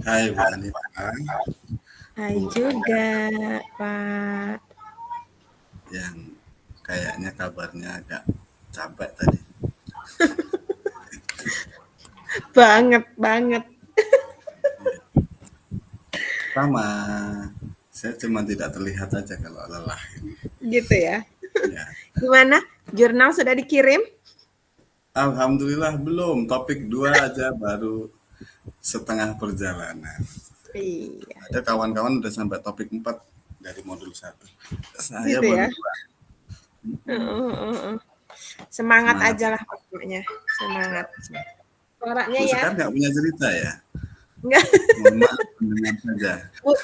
Hai Bu Anita, Hai Bu juga, Pak. yang kayaknya kabarnya agak capek tadi. Banget, banget. Sama, saya cuma tidak terlihat aja kalau lelah ini. Gitu ya. Ya, Gimana? Jurnal sudah dikirim? Alhamdulillah belum. Topik 2 aja baru setengah perjalanan. Iya, Ada kawan-kawan udah sampai topik 4 dari modul 1. Saya gitu baru ya. 2. Heeh, heeh. Semangat Semangat. aja lah pokoknya. Semangat. Suaranya Bu ya. Sekar nggak punya cerita ya? Enggak. Mohon maaf mendengar saja.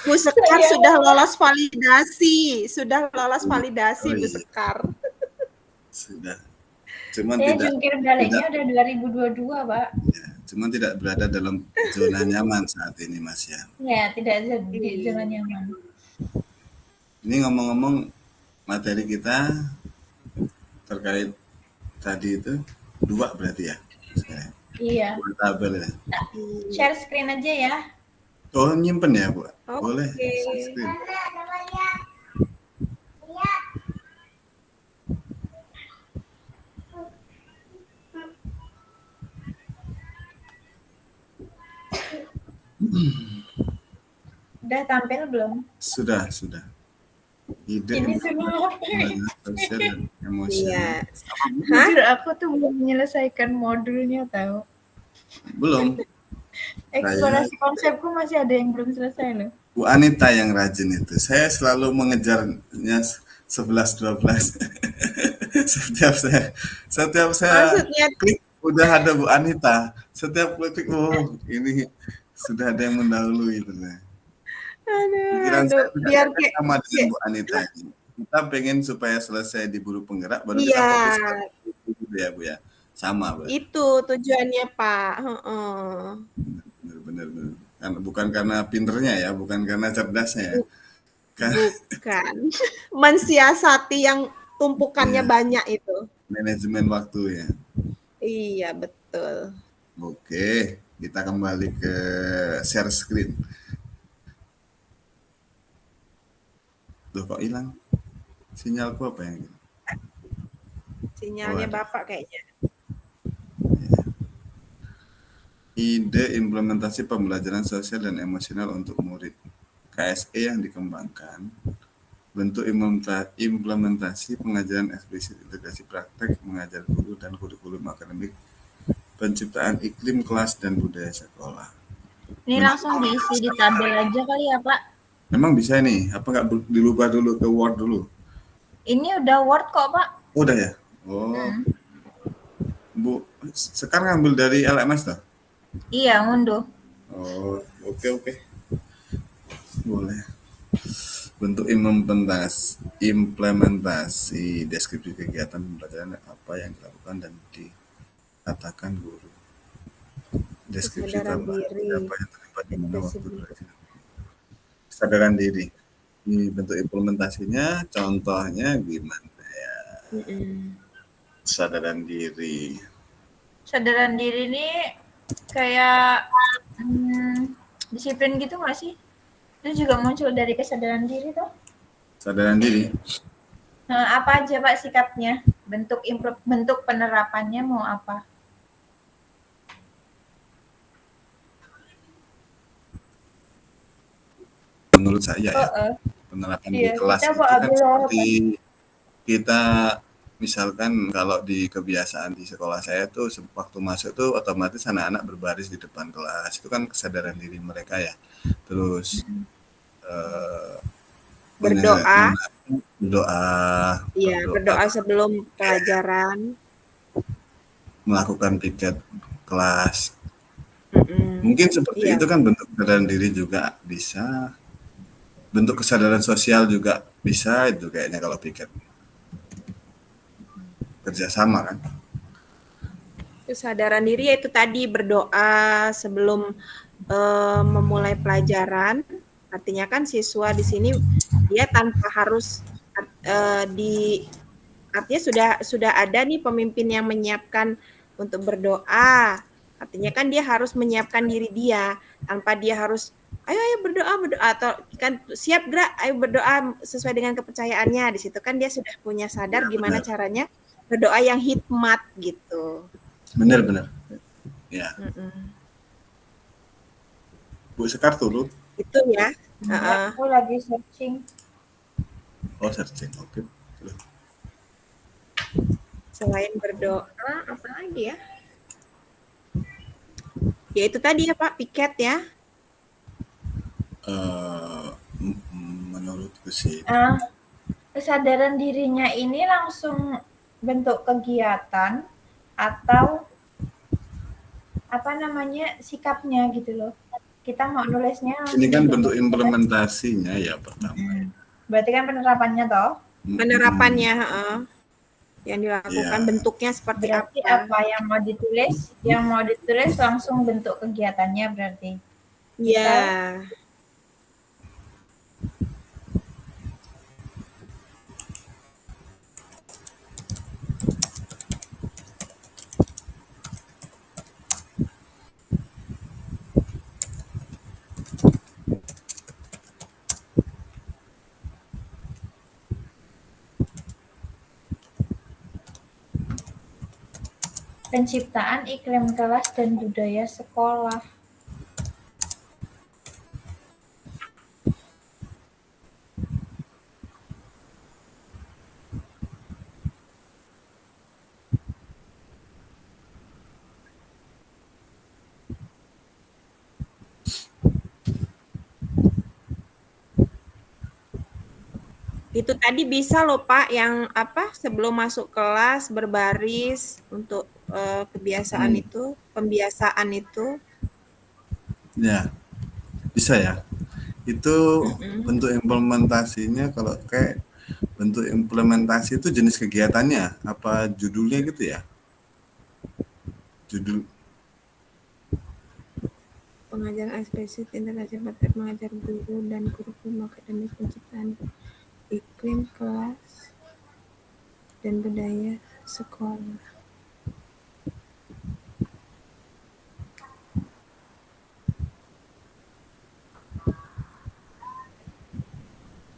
Bu Sekar sudah lolos validasi. Sudah lolos Oh validasi Bu iya, Sekar. sudah. Cuman Saya tidak jungkir tidak baliknya udah 2022, Pak. ya, cuman tidak berada dalam zona nyaman saat ini Mas ya. Ya, tidak di Iya. zona nyaman. Ini ngomong-ngomong materi kita terkait tadi itu 2 berarti ya. Iya. 2 tabel ya. Share screen aja ya. Oh nyimpen ya Bu? Boleh. Oke. Screen. Udah tampil belum? Sudah. Ide Ini semua. sosial dan emosional. Iya. Jujur aku tuh belum menyelesaikan modulnya tahu. Belum. Eksplorasi konsepku masih ada yang belum selesai loh. Bu Anita yang rajin itu. Saya selalu mengejarnya 11-12. setiap saya Maksudnya klik udah ada Bu Anita. Setiap klik ini sudah ada yang mendahului itu. Pikiran saya aduh, biar kayak sama dengan Bu Anita ini. Kita pengen supaya selesai di buruh penggerak baru kita iya, fokus ke itu ya Bu ya. Sama Bu. itu tujuannya Pak. Heeh. Benar. Bukan karena pinternya ya, bukan karena cerdasnya ya. Bukan. Mensiasati yang tumpukannya Iya. banyak itu. Manajemen waktu ya. Iya, betul. Oke, kita kembali ke share screen. Loh kok hilang? Sinyalku apa yang hilang? Sinyalnya ada. Bapak kayaknya. Ide implementasi pembelajaran sosial dan emosional untuk murid. KSE yang dikembangkan. Bentuk implementasi pengajaran eksplisit, integrasi praktek, mengajar guru dan kurikulum akademik, penciptaan iklim kelas dan budaya sekolah. Ini langsung diisi di tabel aja kali ya, Pak? Memang bisa nih, apa nggak dilubah dulu ke Word dulu? Ini udah Word kok, Pak. Udah ya? Oh, Bu, sekarang ngambil dari LMS toh? Iya, ngunduh. Oh, oke. Boleh. Bentuk implementasi deskripsi kegiatan pembelajaran apa yang dilakukan dan dikatakan guru. Deskripsi tambahan apa yang terlibat di mana waktu belajar. Kesadaran diri. Ini bentuk implementasinya, contohnya gimana ya? Kesadaran diri. Kesadaran diri ini kayak disiplin gitu nggak sih? Itu juga muncul dari kesadaran diri toh? Kesadaran diri. Nah, apa aja Pak sikapnya? Bentuk penerapannya mau apa? Menurut saya ya, penerapan di kelas itu kan seperti kita misalkan kalau di kebiasaan di sekolah saya tuh waktu masuk tuh otomatis anak-anak berbaris di depan kelas, itu kan kesadaran diri mereka ya. Terus berdoa. Iya, berdoa sebelum pelajaran. Melakukan piket kelas. Mungkin seperti itu kan bentuk kesadaran diri juga bisa. Bentuk kesadaran sosial juga bisa itu kayaknya kalau piket. Kerjasama kan. Kesadaran diri yaitu tadi berdoa sebelum memulai pelajaran. Artinya kan siswa di sini dia tanpa harus artinya sudah ada nih pemimpin yang menyiapkan untuk berdoa. Artinya kan dia harus menyiapkan diri dia tanpa dia harus ayo berdoa atau kan siap gerak ayo berdoa sesuai dengan kepercayaannya. Di situ kan dia sudah punya sadar Ya, gimana benar. caranya berdoa yang hikmat gitu. Benar. Ya, Mm-mm. Bu Sekar turun. Itu ya. Enggak, aku lagi searching. Oh, searching. Oke. Selain berdoa apa lagi ya? Ya itu tadi ya Pak, piket ya. Menurutku sih Kesadaran dirinya ini langsung bentuk kegiatan atau apa namanya sikapnya gitu loh. Kita mau nulisnya ini kan langsung bentuk implementasinya ya pertama. Berarti kan penerapannya toh. Penerapannya yang dilakukan Ya. bentuknya seperti Berarti apa? apa yang mau ditulis? Yang mau ditulis langsung bentuk kegiatannya berarti. Ya. Penciptaan iklim kelas dan budaya sekolah. Itu tadi bisa loh Pak yang apa sebelum masuk kelas berbaris untuk kebiasaan itu, pembiasaan itu. Ya, bisa ya. Itu bentuk implementasinya kalau kayak bentuk implementasi itu jenis kegiatannya apa judulnya gitu ya? Judul Pengajaran eksplisit interaksi praktek mengajar guru dan kurikulum akademik penciptaan iklim kelas dan budaya sekolah.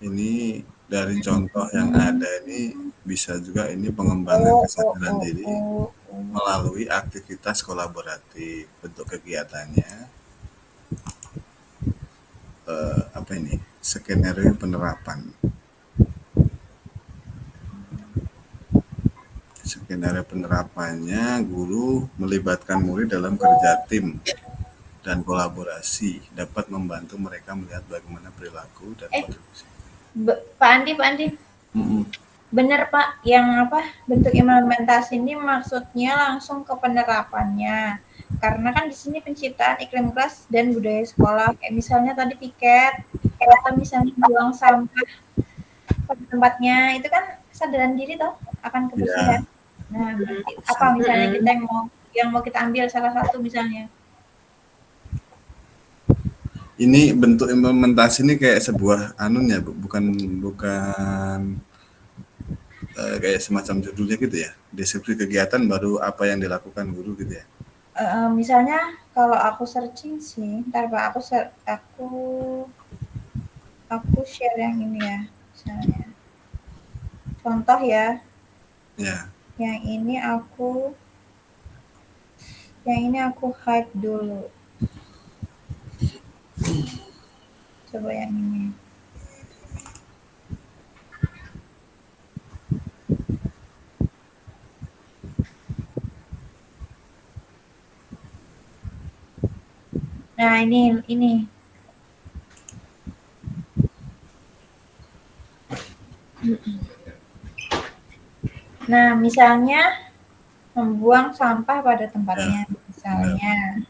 ini dari contoh yang ada ini bisa juga ini pengembangan kesadaran diri melalui aktivitas kolaboratif. Bentuk kegiatannya apa ini? Skenario penerapan. Skenario penerapannya guru melibatkan murid dalam kerja tim dan kolaborasi dapat membantu mereka melihat bagaimana perilaku dan kontribusi. Pak Andi. Benar Pak, yang apa bentuk implementasi ini maksudnya langsung ke penerapannya. Karena kan di sini penciptaan iklim kelas dan budaya sekolah, kayak misalnya tadi piket, atau misalnya buang sampah pada tempatnya, itu kan kesadaran diri toh akan kebersihan. Nah, berarti apa misalnya kita yang mau kita ambil salah satu misalnya? Ini bentuk implementasi ini kayak sebuah anunya, bukan kayak semacam judulnya gitu ya. Deskripsi kegiatan baru apa yang dilakukan guru gitu ya. Misalnya kalau aku searching sih, ntar Pak aku share yang ini ya, misalnya. Contoh ya. Ya. Yang ini aku hide dulu. Coba yang ini. Nah, ini. Nah, misalnya membuang sampah pada tempatnya, misalnya.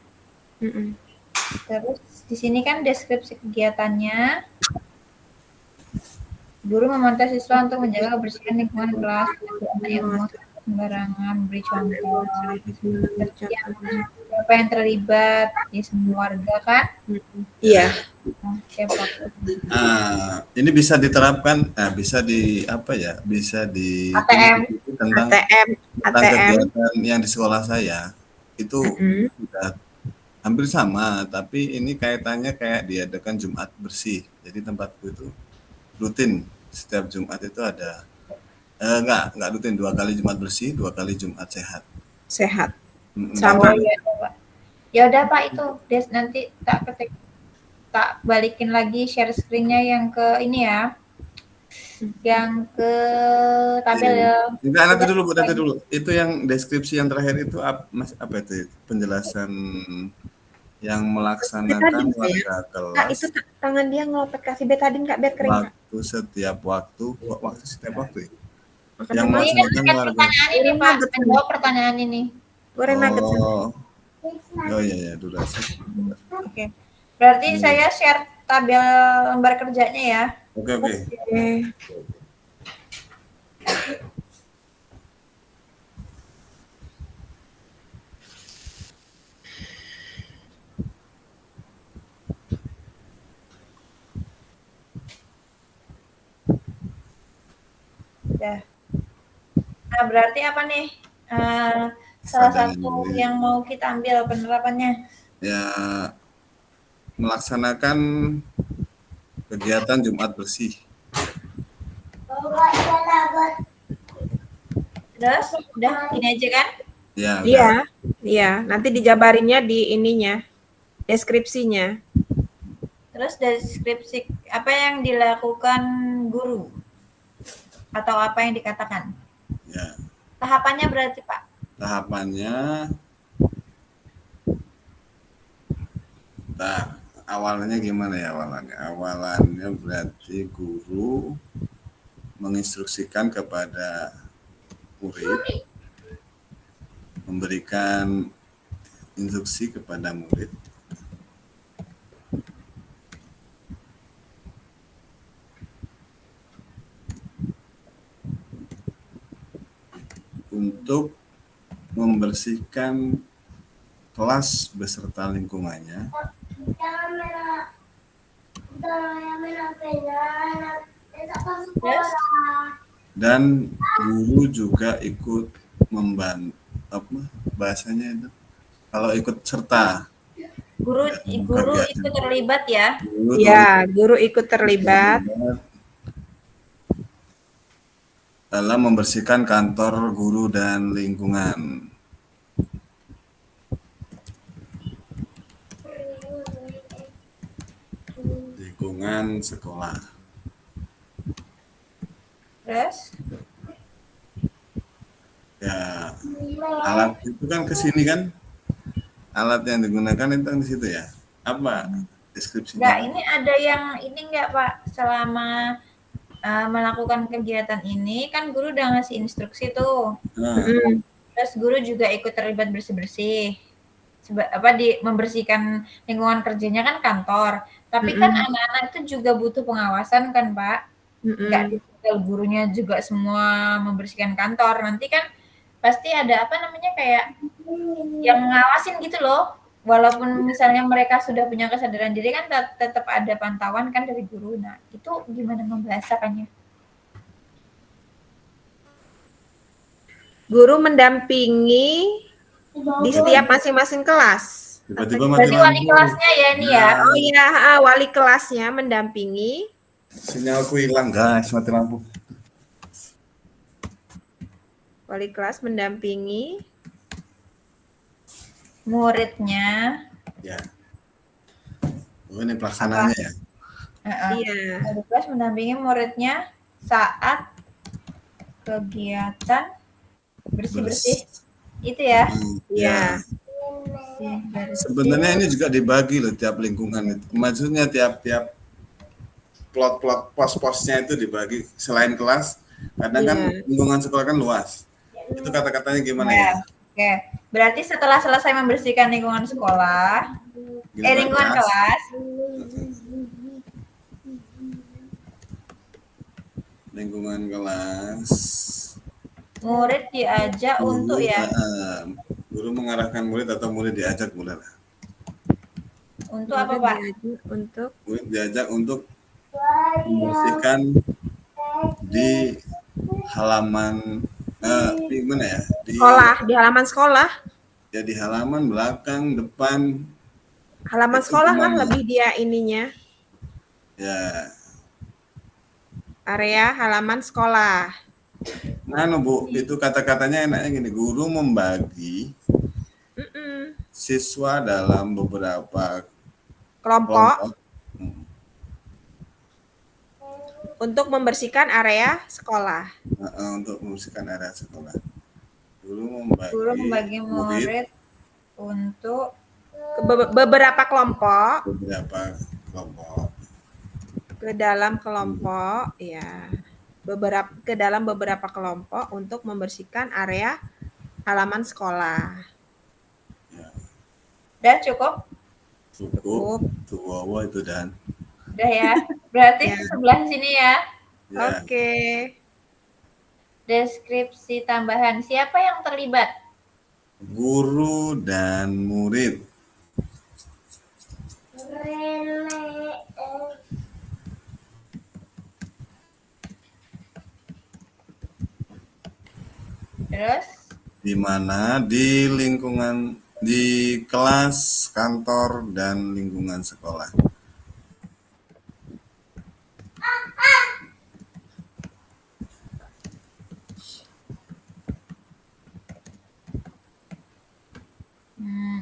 Terus di sini kan deskripsi kegiatannya. Guru memantau siswa untuk menjaga kebersihan lingkungan kelas, anak yang membuang sembarangan, beri contoh, siapa yang terlibat, ya semua warga kan? Iya. Ini bisa diterapkan, bisa di apa ya? Bisa di ATM tentang ATM. kegiatan yang di sekolah saya. itu sudah hampir sama, tapi ini kaitannya kayak diadakan Jumat bersih. Jadi tempatku itu rutin setiap Jumat itu ada enggak rutin, 2 kali Jumat bersih, 2 kali Jumat sehat. Sehat. Oh Sama. iya Pak. Ya udah Pak, itu Des nanti tak balikin lagi share screen-nya yang ke ini ya. Yang ke tabel ya. Enggak, nanti dulu. Itu yang deskripsi yang terakhir itu apa itu? Penjelasan yang melaksanakan warga Kak, kelas itu tangan dia ngelopet kasih betadin Kak biar kering Kak. setiap waktu ya? Makan Yang apa? Ini kan melaksanakan warga. pertanyaan ini Pak, menjawab pertanyaan ini. Goreng nugget. Oh iya, durasi. Oke. Berarti saya share tabel lembar kerjanya ya. Oke. Oke. Ya. Nah, berarti apa nih? Salah satu yang mau kita ambil penerapannya. Ya, melaksanakan kegiatan Jumat bersih. Terus udah ini aja kan? Ya, Iya. Nanti dijabarinnya di ininya, deskripsinya. Terus deskripsi apa yang dilakukan guru atau apa yang dikatakan? Ya. Tahapannya berarti Pak? Tahapannya, awalnya gimana ya awalannya? Awalannya berarti guru menginstruksikan kepada murid, memberikan instruksi kepada murid untuk membersihkan kelas beserta lingkungannya dan guru juga ikut membantu bahasanya itu kalau ikut serta guru ikut terlibat ya. Guru ikut terlibat dalam membersihkan kantor guru dan lingkungan. Lingkungan sekolah. Terus? Ya, alat itu kan kesini kan? Alat yang digunakan itu di situ ya. Apa deskripsinya? Enggak, ini ada yang ini enggak Pak, selama melakukan kegiatan ini kan guru udah ngasih instruksi tuh. Terus guru juga ikut terlibat bersih-bersih. Membersihkan lingkungan kerjanya kan kantor. Tapi kan anak-anak itu juga butuh pengawasan kan Pak. Enggak tinggal gurunya juga semua membersihkan kantor. Nanti kan pasti ada kayak yang ngawasin gitu loh. Walaupun misalnya mereka sudah punya kesadaran diri kan tetap ada pantauan kan dari guru. Nah, itu gimana membahasakannya? Guru mendampingi di setiap masing-masing kelas. Tiba-tiba berarti wali kelasnya ya ini ya? Oh iya, wali kelasnya mendampingi. Sinyalku hilang guys, mati lampu. Wali kelas mendampingi muridnya. Ya. Oh, ini pelaksananya ya? Iya. Wali kelas mendampingi muridnya saat kegiatan bersih-bersih. Itu ya? Iya. Sebenarnya ini juga dibagi loh tiap lingkungan itu. Maksudnya tiap plot-plot pos-posnya itu dibagi selain kelas. Kadang kan lingkungan sekolah kan luas. Itu kata-katanya gimana ya? Oke, berarti setelah selesai membersihkan lingkungan sekolah, lingkungan kelas, murid diajak untuk ya. Guru mengarahkan murid atau murid diajak boleh lah. Untuk apa Pak? Murid diajak untuk membersihkan di halaman di mana ya? Di halaman sekolah. Ya di halaman, belakang, depan. Halaman Itu sekolah lah semuanya. lebih dia ininya. Ya. Area halaman sekolah. Bu, itu kata-katanya enaknya gini, guru membagi siswa dalam beberapa Kelompok kelompok. untuk membersihkan area sekolah. Untuk membersihkan area sekolah. Guru Guru membagi murid murid untuk Beberapa kelompok beberapa kelompok. ke dalam kelompok, ya. Ke dalam beberapa kelompok untuk membersihkan area halaman sekolah. udah cukup? Cukup. Tuh, itu dan. Udah ya. Berarti Ya. sebelah sini ya. Ya. Oke. Deskripsi tambahan. Siapa yang terlibat? Guru dan murid. Terus? Di mana di lingkungan, di kelas, kantor, dan lingkungan sekolah.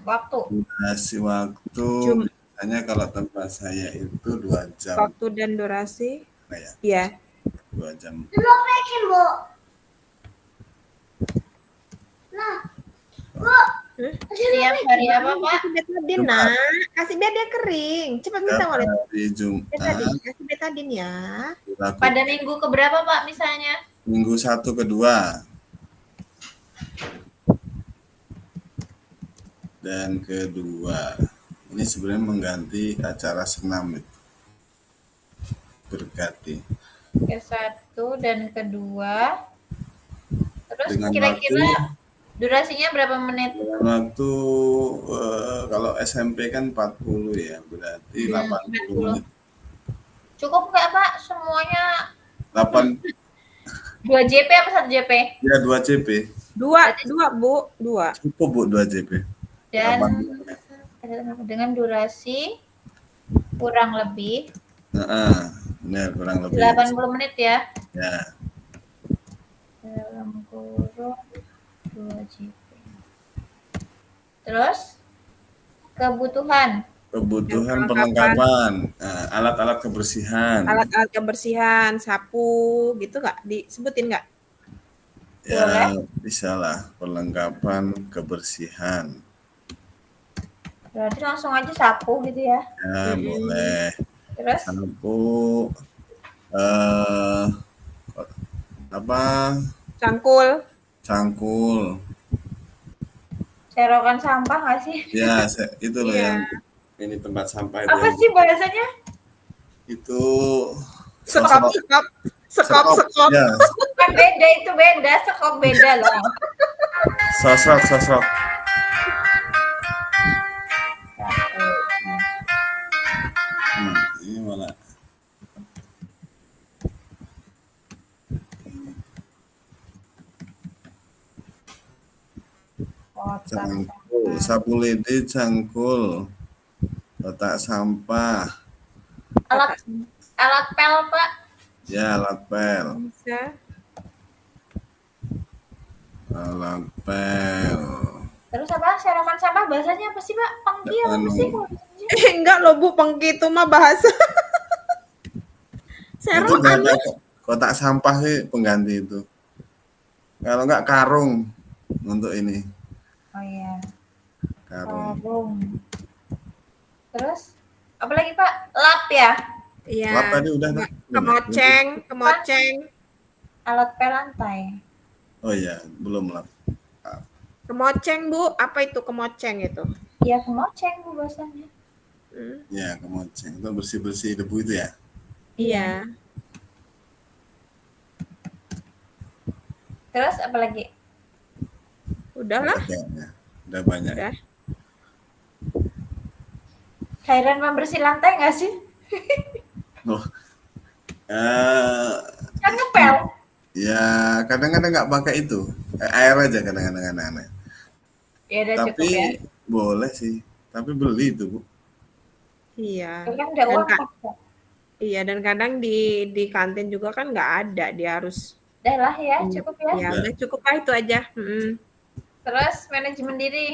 Waktu. Durasi waktu, biasanya kalau tempat saya itu 2 jam. Waktu dan durasi? Ya. Iya. 2 jam. Setiap hari apa, Pak? Kasih betadine, nak. Kasih biar dia kering. Cepat minta oleh Hari Jumat, betadine. Kasih betadine ya. Pada minggu keberapa, Pak, misalnya? Minggu 1 ke 2. Dan kedua, ini sebenarnya mengganti acara senam itu. Berganti. Ke-1 dan kedua. Terus Dengan kira-kira durasinya berapa menit? Waktu kalau SMP kan 40 ya, berarti 80 menit. Cukup nggak, Pak? Semuanya 8 2 JP apa 1 JP? ya 2 JP. Dua, Bu. 2. Cukup Bu 2 JP. Dan 80 menit. dengan durasi kurang lebih Benar, kurang lebih. 80 menit ya. Ya. Dalam kurung 2 JP. Terus kebutuhan perlengkapan, alat-alat kebersihan. Alat-alat kebersihan, sapu, gitu nggak? Disebutin nggak? Ya, bisa lah, perlengkapan kebersihan. Berarti langsung aja sapu gitu ya. Ya, boleh. Terus Sapu, apa? Cangkul. serokan sampah nggak sih? Ya, itu loh Iya. yang ini tempat sampah itu. Apa sih bahasanya? Itu Sekop. Ya, Kan beda, itu beda, sekop beda loh. sosok. Ini mana? Cangkul, sapu lidi, cangkul, kotak sampah. Alat pel, Pak. Ya, alat pel. Bisa. Alat pel. Terus apa? Serokan sampah bahasanya apa sih, Pak? Pengki apa sih? Enggak loh Bu, pengki itu mah bahasa. Itu ada kotak sampah sih pengganti itu. Kalau enggak karung untuk ini. Oh iya. Karung. Terus apa lagi, Pak? Lap ya? Iya. Lap tadi udah. Kemoceng. Alat pel lantai. Oh iya, belum lap. Kemoceng Bu, apa itu kemoceng itu? Ya, kemoceng Bu bahasanya. Ya, kemoceng. Itu bersih-bersih debu itu ya? Iya. Terus apa lagi? Udahlah. Udah banyak. Udah. Cairan membersih lantai nggak sih? Oh. Kan ngepel. Ya, kadang-kadang nggak pakai itu. Air aja kadang-kadang aneh-aneh. Ya udah cukup Tapi ya. boleh sih. Tapi beli itu, Bu. Iya. Itu kan udah Dan uang Kak, pas, Kak. iya dan kadang di kantin juga kan nggak ada, dia harus Udah lah ya, cukup ya. ya Udah. udah cukup lah itu aja. Terus manajemen diri.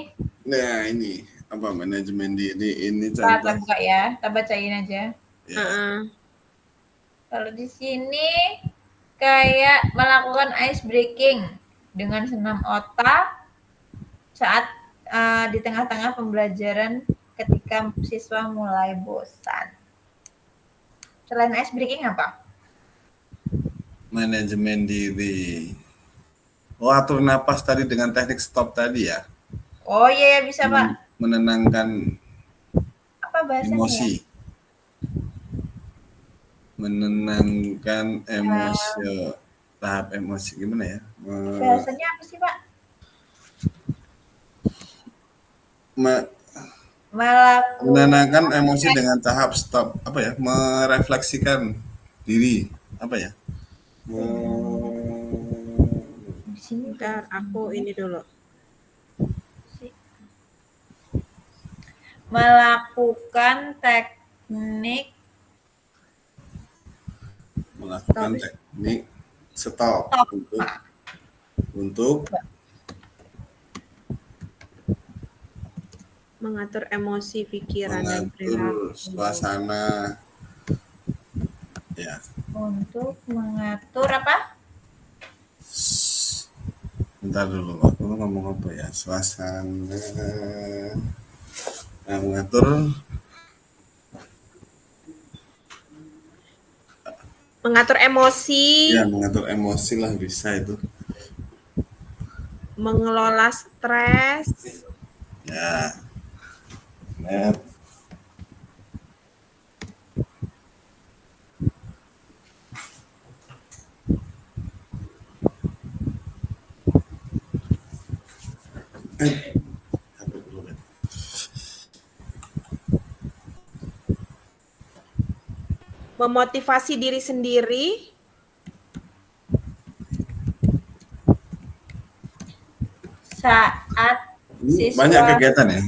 Nah, ini apa manajemen diri ini Kita contoh buka ya, kita bacain aja. ya. Heeh. Kalau di sini kayak melakukan ice breaking dengan senam otak saat di tengah-tengah pembelajaran ketika siswa mulai bosan. Selain ice breaking apa? Manajemen diri. Oh, atur napas tadi dengan teknik stop tadi ya. Oh iya ya bisa Pak. Menenangkan Apa bahasanya ya? emosi. Menenangkan emosi. Tahap emosi gimana ya? Bahasanya apa sih Pak? Menenangkan emosi dengan tahap stop. Apa ya? Merefleksikan diri. Apa ya? Di sini Bentar, aku ini dulu. melakukan teknik stop untuk Mengatur emosi, pikiran dan perilaku. mengatur suasana ya. untuk mengatur apa? Bentar dulu, aku ngomong apa ya? Suasana. Nah, Mengatur emosi, ya mengatur emosi lah bisa itu. mengelola stres, Ya. Benar. memotivasi diri sendiri, Saat siswa Banyak kegiatan ya.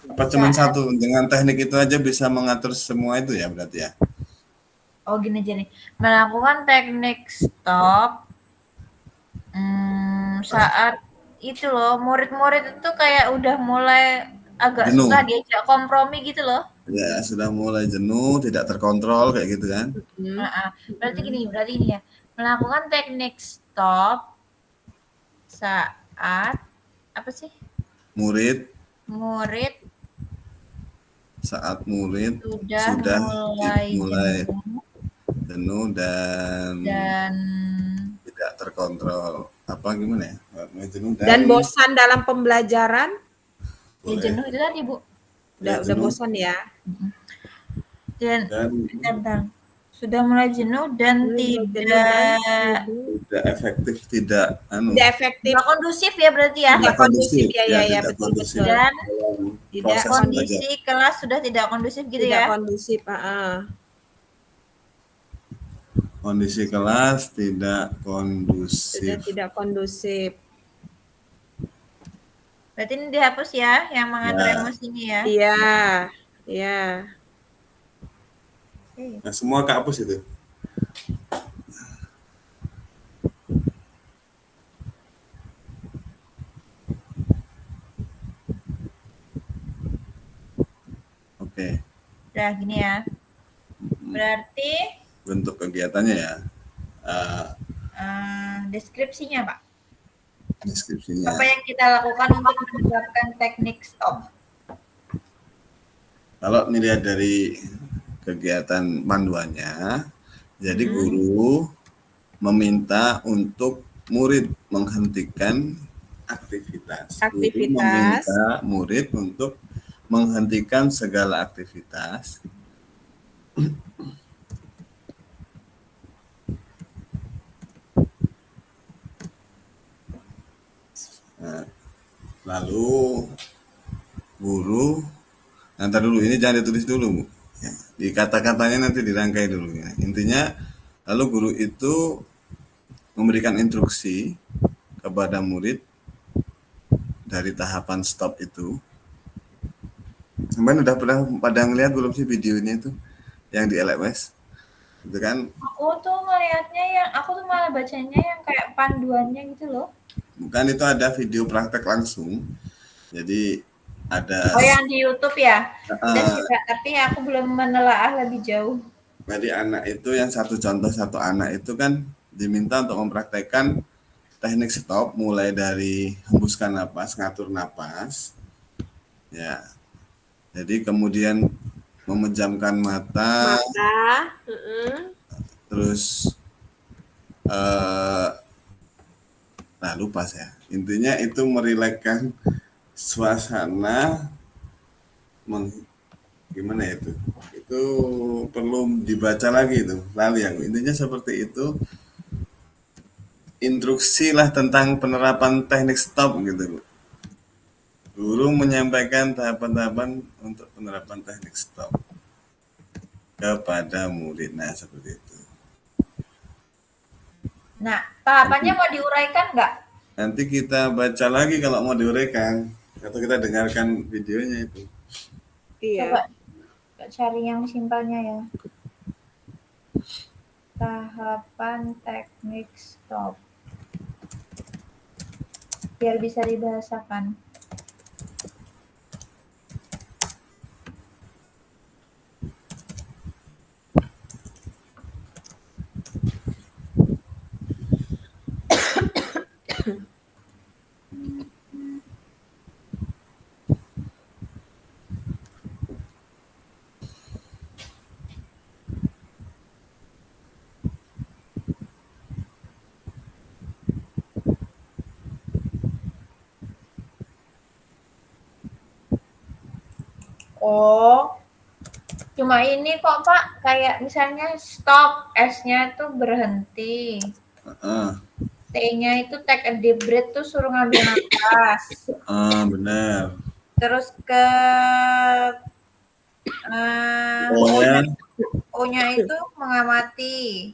Apa cuma satu? Dengan teknik itu aja bisa mengatur semua itu ya berarti ya. Oh gini aja nih, melakukan teknik stop saat itu loh, murid-murid itu kayak udah mulai agak Jenuh. susah diajak kompromi gitu loh. Ya sudah mulai jenuh, tidak terkontrol kayak gitu kan. Berarti gini ya, melakukan teknik stop saat apa sih? Murid sudah mulai jenuh dan tidak terkontrol. Apa gimana ya? Jenuh dan bosan dalam pembelajaran. Ya jenuh itu tadi Bu. Udah bosan ya. Dan sudah mulai jenuh dan tidak efektif, tidak kondusif ya berarti ya. Tidak kondusif ya, betul. Dan tidak kondisi kelas sudah tidak kondusif gitu ya. Tidak kondusif, Kondisi kelas tidak kondusif. Tidak kondusif. Berarti ini dihapus ya, yang mengatur emosi ini ya. Iya. Nah, semua kehapus itu. Oke. Udah gini ya. Berarti bentuk kegiatannya ya. Deskripsinya Pak. Deskripsinya. Apa yang kita lakukan untuk menerapkan teknik stop? Kalau dilihat dari kegiatan panduannya, jadi guru meminta untuk murid menghentikan aktivitas. Guru meminta murid untuk menghentikan segala aktivitas. Nah, lalu guru, nanti dulu ini jangan ditulis dulu Bu. Ya, di kata-katanya nanti dirangkai dulu ya. Intinya lalu guru itu memberikan instruksi kepada murid dari tahapan stop itu. Sampai udah pernah pada ngeliat belum sih videonya itu yang di LMS? Itu kan Aku tuh ngelihatnya aku tuh malah bacanya yang kayak panduannya gitu loh. bukan, itu ada video praktek langsung. Jadi ada Oh, yang di YouTube ya? Udah sih, uh, Kak, tapi aku belum menelaah lebih jauh. jadi anak itu yang satu contoh, satu anak itu kan diminta untuk mempraktekkan teknik stop mulai dari hembuskan napas, ngatur napas. Ya. Jadi kemudian memejamkan mata, terus lupa saya. Intinya itu merilekskan suasana, gimana ya itu perlu dibaca lagi itu, lalu yang intinya seperti itu, instruksi lah tentang penerapan teknik stop gitu. Guru menyampaikan tahapan-tahapan untuk penerapan teknik stop kepada murid. Nah, seperti itu. Nah, tahapannya mau diuraikan nggak? Nanti kita baca lagi kalau mau diuraikan, atau kita dengarkan videonya itu. Coba cari yang simpelnya ya. Tahapan teknik stop. Biar bisa dibahasakan. Oh, cuma ini kok Pak, kayak misalnya stop, S-nya tuh berhenti. T-nya itu take a deep breath tuh suruh ngambil nafas. Benar. Terus ke O-nya itu mengamati.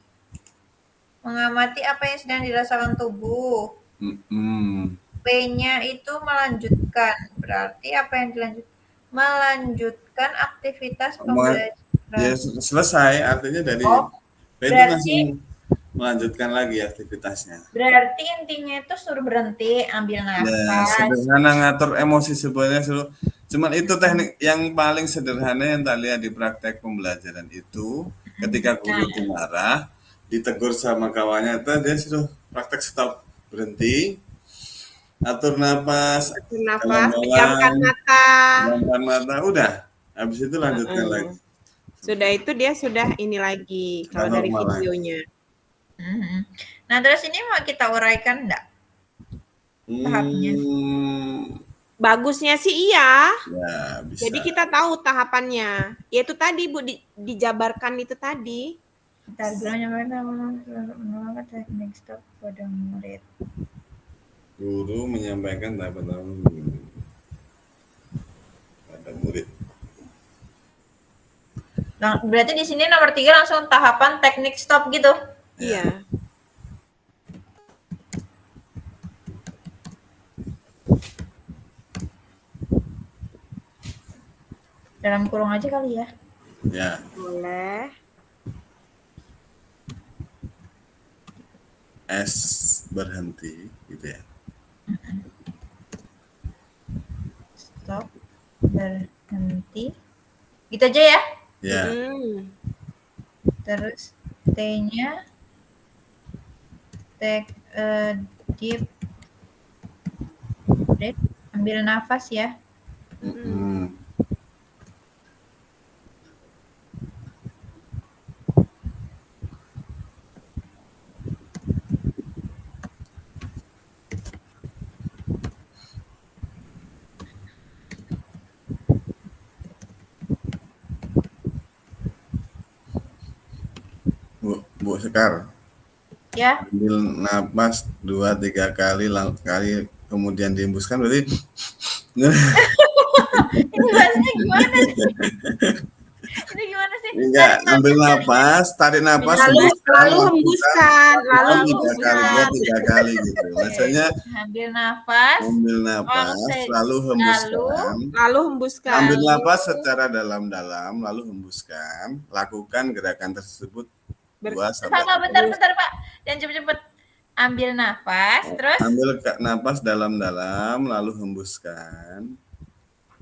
Mengamati apa yang sedang dirasakan tubuh. P-nya itu melanjutkan. Berarti apa yang dilanjutkan? Melanjutkan aktivitas pembelajaran. Ya, selesai, artinya dari P itu langsung melanjutkan lagi aktivitasnya. Berarti intinya itu suruh berhenti, ambil nafas. Ya, sederhana ngatur emosi sebenarnya. Cuman itu teknik yang paling sederhana yang tak lihat di praktek pembelajaran itu. Ketika guru itu marah, ditegur sama kawannya, itu dia suruh praktek stop, berhenti, atur nafas, pejamkan mata, udah. Habis itu lanjutkan lagi. Sudah itu dia sudah ini lagi kalau dari videonya. Nah, terus ini mau kita uraikan enggak? Tahapnya. Bagusnya sih iya. Ya, bisa. Jadi kita tahu tahapannya. Ya itu tadi Bu, dijabarkan itu tadi. Menolak teknik stop pada murid. Guru menyampaikan tahapan pada murid. Nah, berarti di sini nomor 3 langsung tahapan teknik stop gitu. Iya. Dalam kurung aja kali ya. Ya. Boleh. S berhenti gitu ya. Stop, berhenti. Gitu aja ya? Ya. Terus T-nya take a deep breath, ambil nafas ya. Bu Sekar. Ya. Ambil napas 2-3 kali, kemudian dihembuskan, berarti Ini bahasanya gimana? Ini gimana sih? Enggak, Tarik ambil nafas napas, tarik napas, Lalu hembuskan, lalu lakukan hembuskan, lalu tiga kali, hembuskan. buat 3 kali gitu. Oke. Maksudnya Ambil nafas, ambil napas, Konsep. lalu hembuskan. Lalu hembuskan. Ambil napas secara dalam-dalam, lalu hembuskan. Lakukan gerakan tersebut 2 sampai Sama, 3 bentar Pak. Jangan cepet-cepet. Ambil nafas, terus Ambil napas dalam-dalam, lalu hembuskan.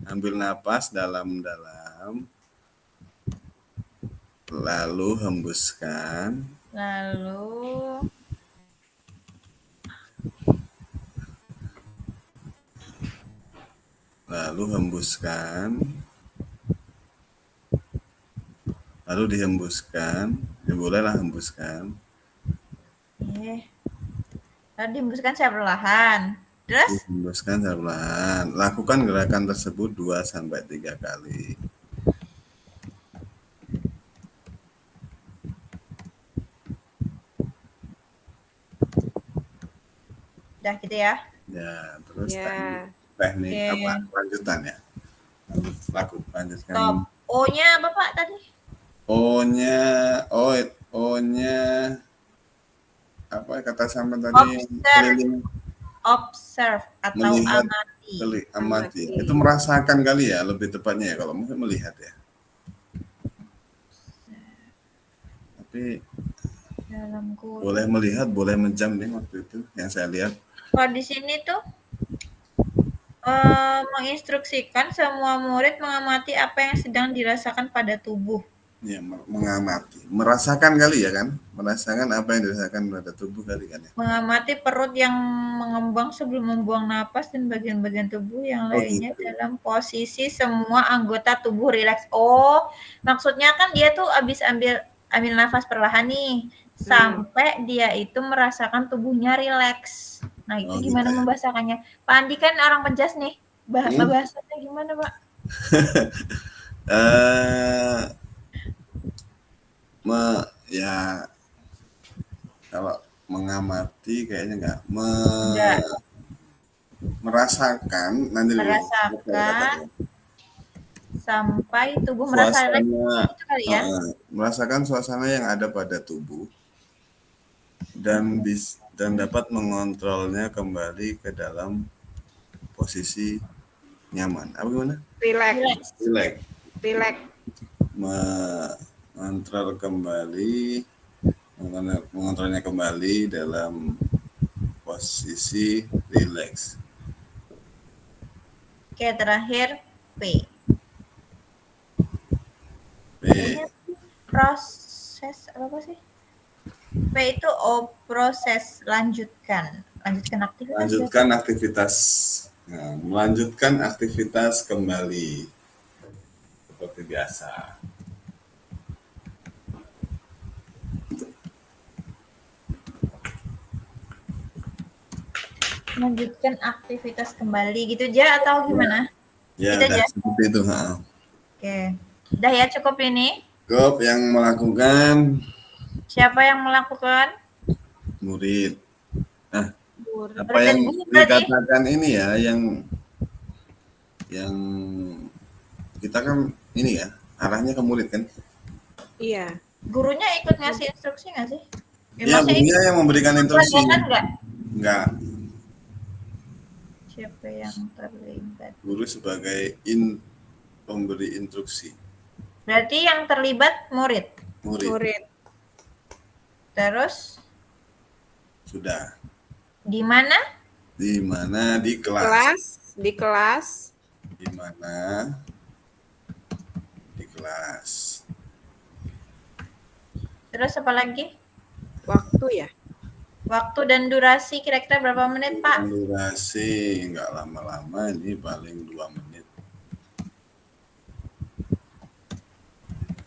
Ambil napas dalam-dalam, lalu hembuskan. lalu Lalu hembuskan. Lalu dihembuskan. Ya bolehlah hembuskan. lalu dihembuskan secara perlahan. Terus Hembuskan perlahan. Lakukan gerakan tersebut 2 sampai 3 kali. udah gitu ya. Ya, terus Ya. teknik Oke. apa lanjutan ya? Lanjutkan. Stop. O-nya apa Pak tadi? O-nya apa kata sampai tadi? Observe. Keliling, Observe atau Melihat. amati. amati. Itu merasakan kali ya, lebih tepatnya ya kalau mungkin melihat ya. Tapi Dalam kurung. boleh melihat, boleh menjam nih waktu itu yang saya lihat. Kalau di sini tuh menginstruksikan semua murid mengamati apa yang sedang dirasakan pada tubuh. Ya, mengamati, merasakan kali ya kan, merasakan apa yang dirasakan pada tubuh kali kan ya. Mengamati perut yang mengembang sebelum membuang napas dan bagian-bagian tubuh yang Oh, lainnya gitu. dalam posisi semua anggota tubuh rileks. Oh, maksudnya kan dia tuh habis ambil nafas perlahan nih sampai dia itu merasakan tubuhnya rileks. Nah, itu Oh, gimana gitu ya. membahasakannya? Pak Andi kan orang penjas nih. Bahasanya gimana, Pak? Ya kalau mengamati kayaknya enggak. Enggak. Merasakan nanti dulu. Merasakan sampai tubuh merasa rileks Suasana, itu kali ya. merasakan suasana yang ada pada tubuh dan dapat mengontrolnya kembali ke dalam posisi nyaman. Apa gimana? Relax. Relax. Mengontrolnya kembali dalam posisi relax. Oke, terakhir P. P-nya proses apa sih? P itu proses lanjutkan aktivitas. Lanjutkan aktivitas. Nah, melanjutkan aktivitas kembali seperti biasa. Melanjutkan aktivitas kembali gitu aja atau gimana? Ya, Gitu aja. seperti itu. Oke. Udah ya, cukup ini. Cukup yang melakukan Siapa yang melakukan? murid. Nah, Murid. apa yang dikatakan ini ya, yang kita kan ini ya, arahnya ke murid kan? Iya. Gurunya ikut ngasih instruksi nggak sih? Iya, gurunya yang memberikan instruksi. Enggak. Siapa yang terlibat? Guru sebagai pemberi instruksi. Berarti yang terlibat murid. Murid. Terus Sudah. di mana? Di mana? Di kelas. Di kelas. Di mana? Di kelas. Terus apa lagi? Waktu ya. Waktu dan durasi kira-kira berapa menit, Pak? Durasi nggak lama-lama, ini paling 2 menit.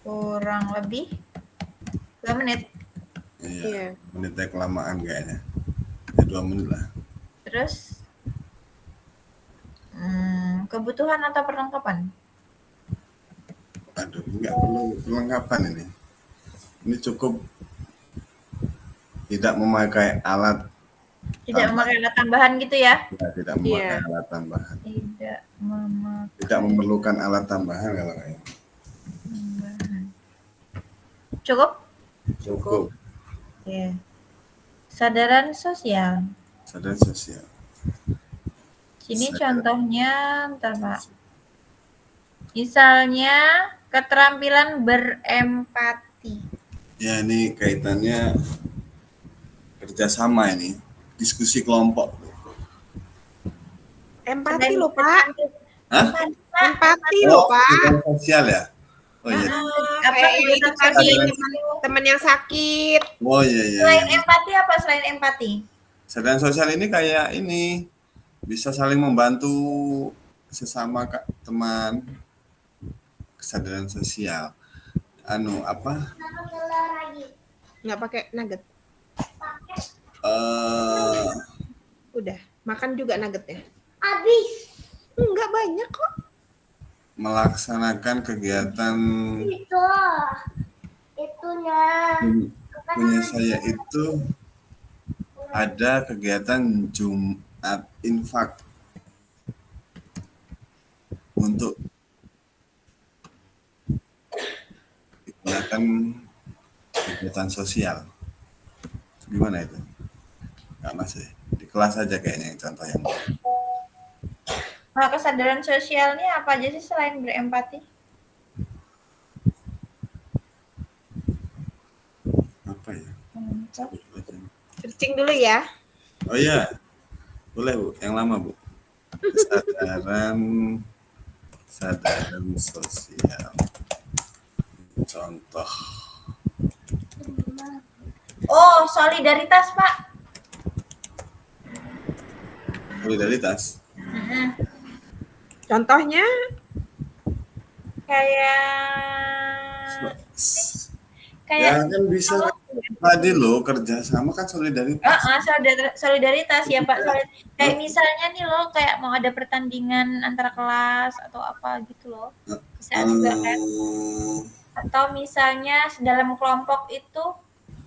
Kurang lebih 2 menit. Iya. Menitnya kelamaan kayaknya. Ya 2 menit lah. Terus kebutuhan atau perlengkapan? Aduh, nggak perlu perlengkapan ini. Ini cukup tidak memakai alat. Tidak memakai alat tambahan gitu ya? Tidak memakai alat tambahan. Tidak memakai Tidak memerlukan alat tambahan kalau kayak. tambahan. Cukup? Cukup. Oke. Kesadaran sosial. Kesadaran sosial. Sini Kesadaran. contohnya, bentar Pak. Misalnya keterampilan berempati. Ya, ini kaitannya kerjasama ini, diskusi kelompok. Empati loh Pak. Hah? Empati loh Pak. Kesadaran sosial ya? Oh iya. Apa Kayak yang itu tadi Kesadaran. teman yang sakit. Oh iya iya. Selain iya. empati apa selain empati? Kesadaran sosial ini kayak ini bisa saling membantu sesama teman. Kesadaran sosial. Apa? Nggak pakai nugget. Udah, makan juga nuggetnya. Habis Enggak banyak kok. Melaksanakan kegiatan itu itunya punya saya itu ada kegiatan Jumat infak untuk digunakan kegiatan sosial. Gimana itu? Nggak masih di kelas aja kayaknya yang contoh yang Nah, kesadaran sosialnya apa aja sih selain berempati? apa ya? Searching dulu ya. Oh iya, boleh Bu, yang lama Bu. Kesadaran sosial. Contoh. Oh, solidaritas, Pak. Solidaritas. Contohnya Kayak Ya kan bisa tadi loh kerja sama kan solidaritas. solidaritas ya Pak. Kayak misalnya nih loh, kayak mau ada pertandingan antara kelas atau apa gitu loh. Bisa juga kan. Atau misalnya dalam kelompok itu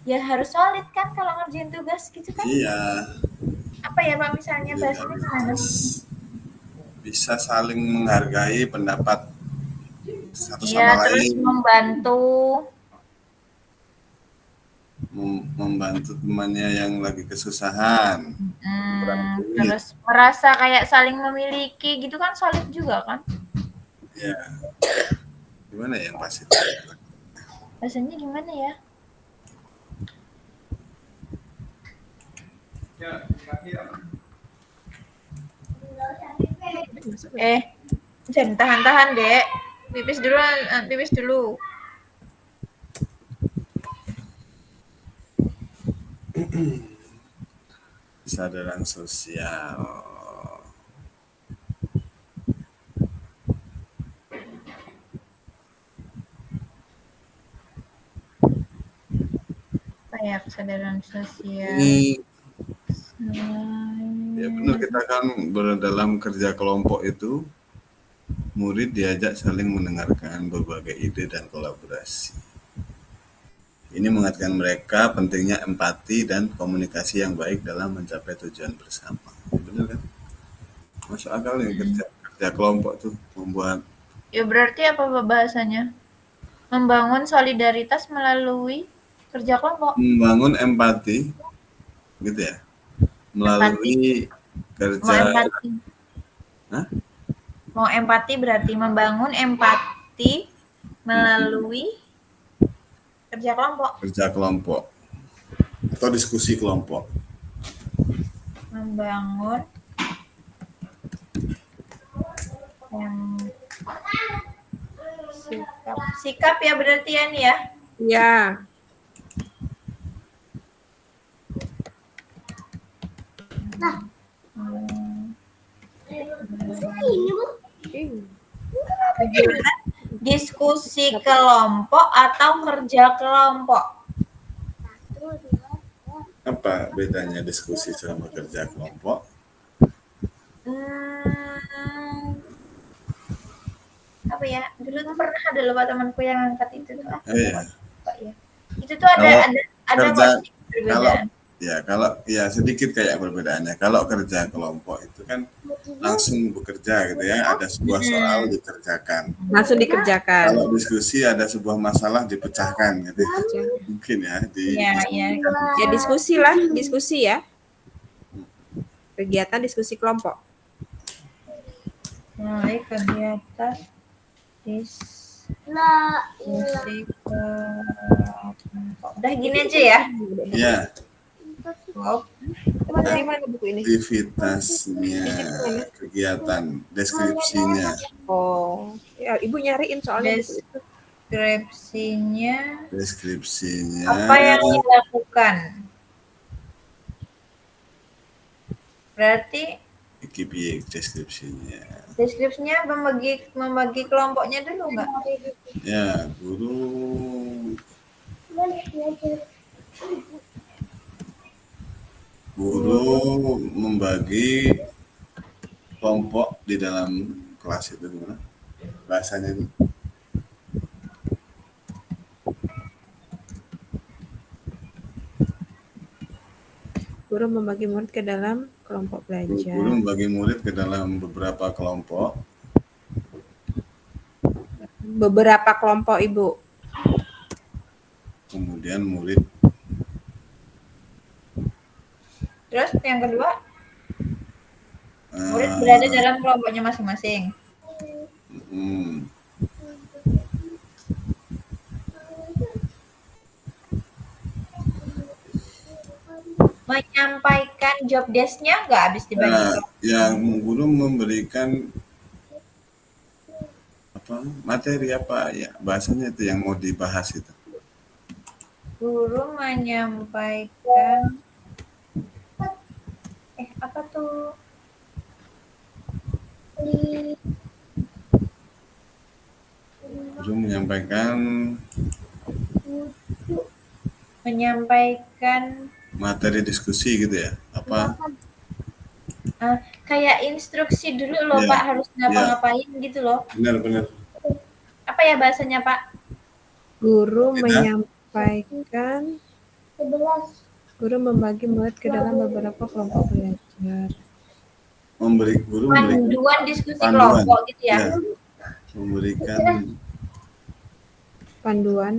ya harus solid kan kalau ngerjain tugas gitu kan. Iya. Apa ya Pak misalnya bahasanya gimana? Bisa saling menghargai pendapat satu Iya, sama terus lain, membantu temannya yang lagi kesusahan. terus merasa kayak saling memiliki gitu kan, solid juga kan. Ya, gimana ya yang pas itu? Rasanya gimana ya? Jangan tahan-tahan dek, pipis dulu. Kesadaran sosial. Apa ya kesadaran sosial? Ya benar, kita kan dalam kerja kelompok itu murid diajak saling mendengarkan berbagai ide dan kolaborasi. Ini mengingatkan mereka pentingnya empati dan komunikasi yang baik dalam mencapai tujuan bersama. Benar kan? Masuk akal nih kerja kelompok tuh membuat. Ya berarti apa bahasanya? Membangun solidaritas melalui kerja kelompok. Membangun empati, gitu ya? Melalui kerja. Mau empati berarti membangun empati melalui kerja kelompok. Kerja kelompok atau diskusi kelompok. Membangun sikap ya berarti ya nih ya. ya. Diskusi kelompok atau kerja kelompok? Apa bedanya diskusi sama kerja kelompok? Apa ya? Dulu tuh pernah ada loh temanku yang angkat itu tuh. Iya. Itu tuh ada kerja, perbedaan. Ya, kalau ya sedikit kayak perbedaannya. Kalau kerja kelompok itu kan langsung bekerja gitu ya, ada sebuah soal dikerjakan. Langsung dikerjakan. Kalau diskusi ada sebuah masalah dipecahkan gitu. Mungkin ya Iya, iya. Ya diskusi lah, diskusi ya. Kegiatan diskusi kelompok. Mulai kegiatan La diskusi kelompok. Udah gini aja ya. ya Oh, Dari mana buku ini? aktivitasnya, kegiatan, deskripsinya, Oh, ya Ibu nyariin soalnya buku itu. deskripsinya deskripsinya. apa yang dilakukan? Berarti Iki deskripsinya. deskripsinya membagi kelompoknya dulu nggak? Ya, guru membagi kelompok di dalam kelas itu gimana? Bahasanya itu. Guru membagi murid ke dalam kelompok belajar. Guru membagi murid ke dalam beberapa kelompok. Beberapa kelompok, Ibu. Kemudian murid Terus yang kedua, murid eh, berada dalam kelompoknya masing-masing. hmm, Menyampaikan job desk-nya nggak habis dibagi nah, kelompok. yang guru memberikan apa materi apa ya bahasanya itu yang mau dibahas itu. Guru menyampaikan apa tuh? Guru menyampaikan materi diskusi gitu ya apa Kayak instruksi dulu loh Ya, Pak, harus ngapa-ngapain gitu loh. benar Apa ya bahasanya Pak? Guru Kita? menyampaikan, 11. guru membagi murid ke dalam beberapa kelompok belajar. guru memberikan Panduan diskusi panduan. kelompok gitu ya. Ya, memberikan Panduan.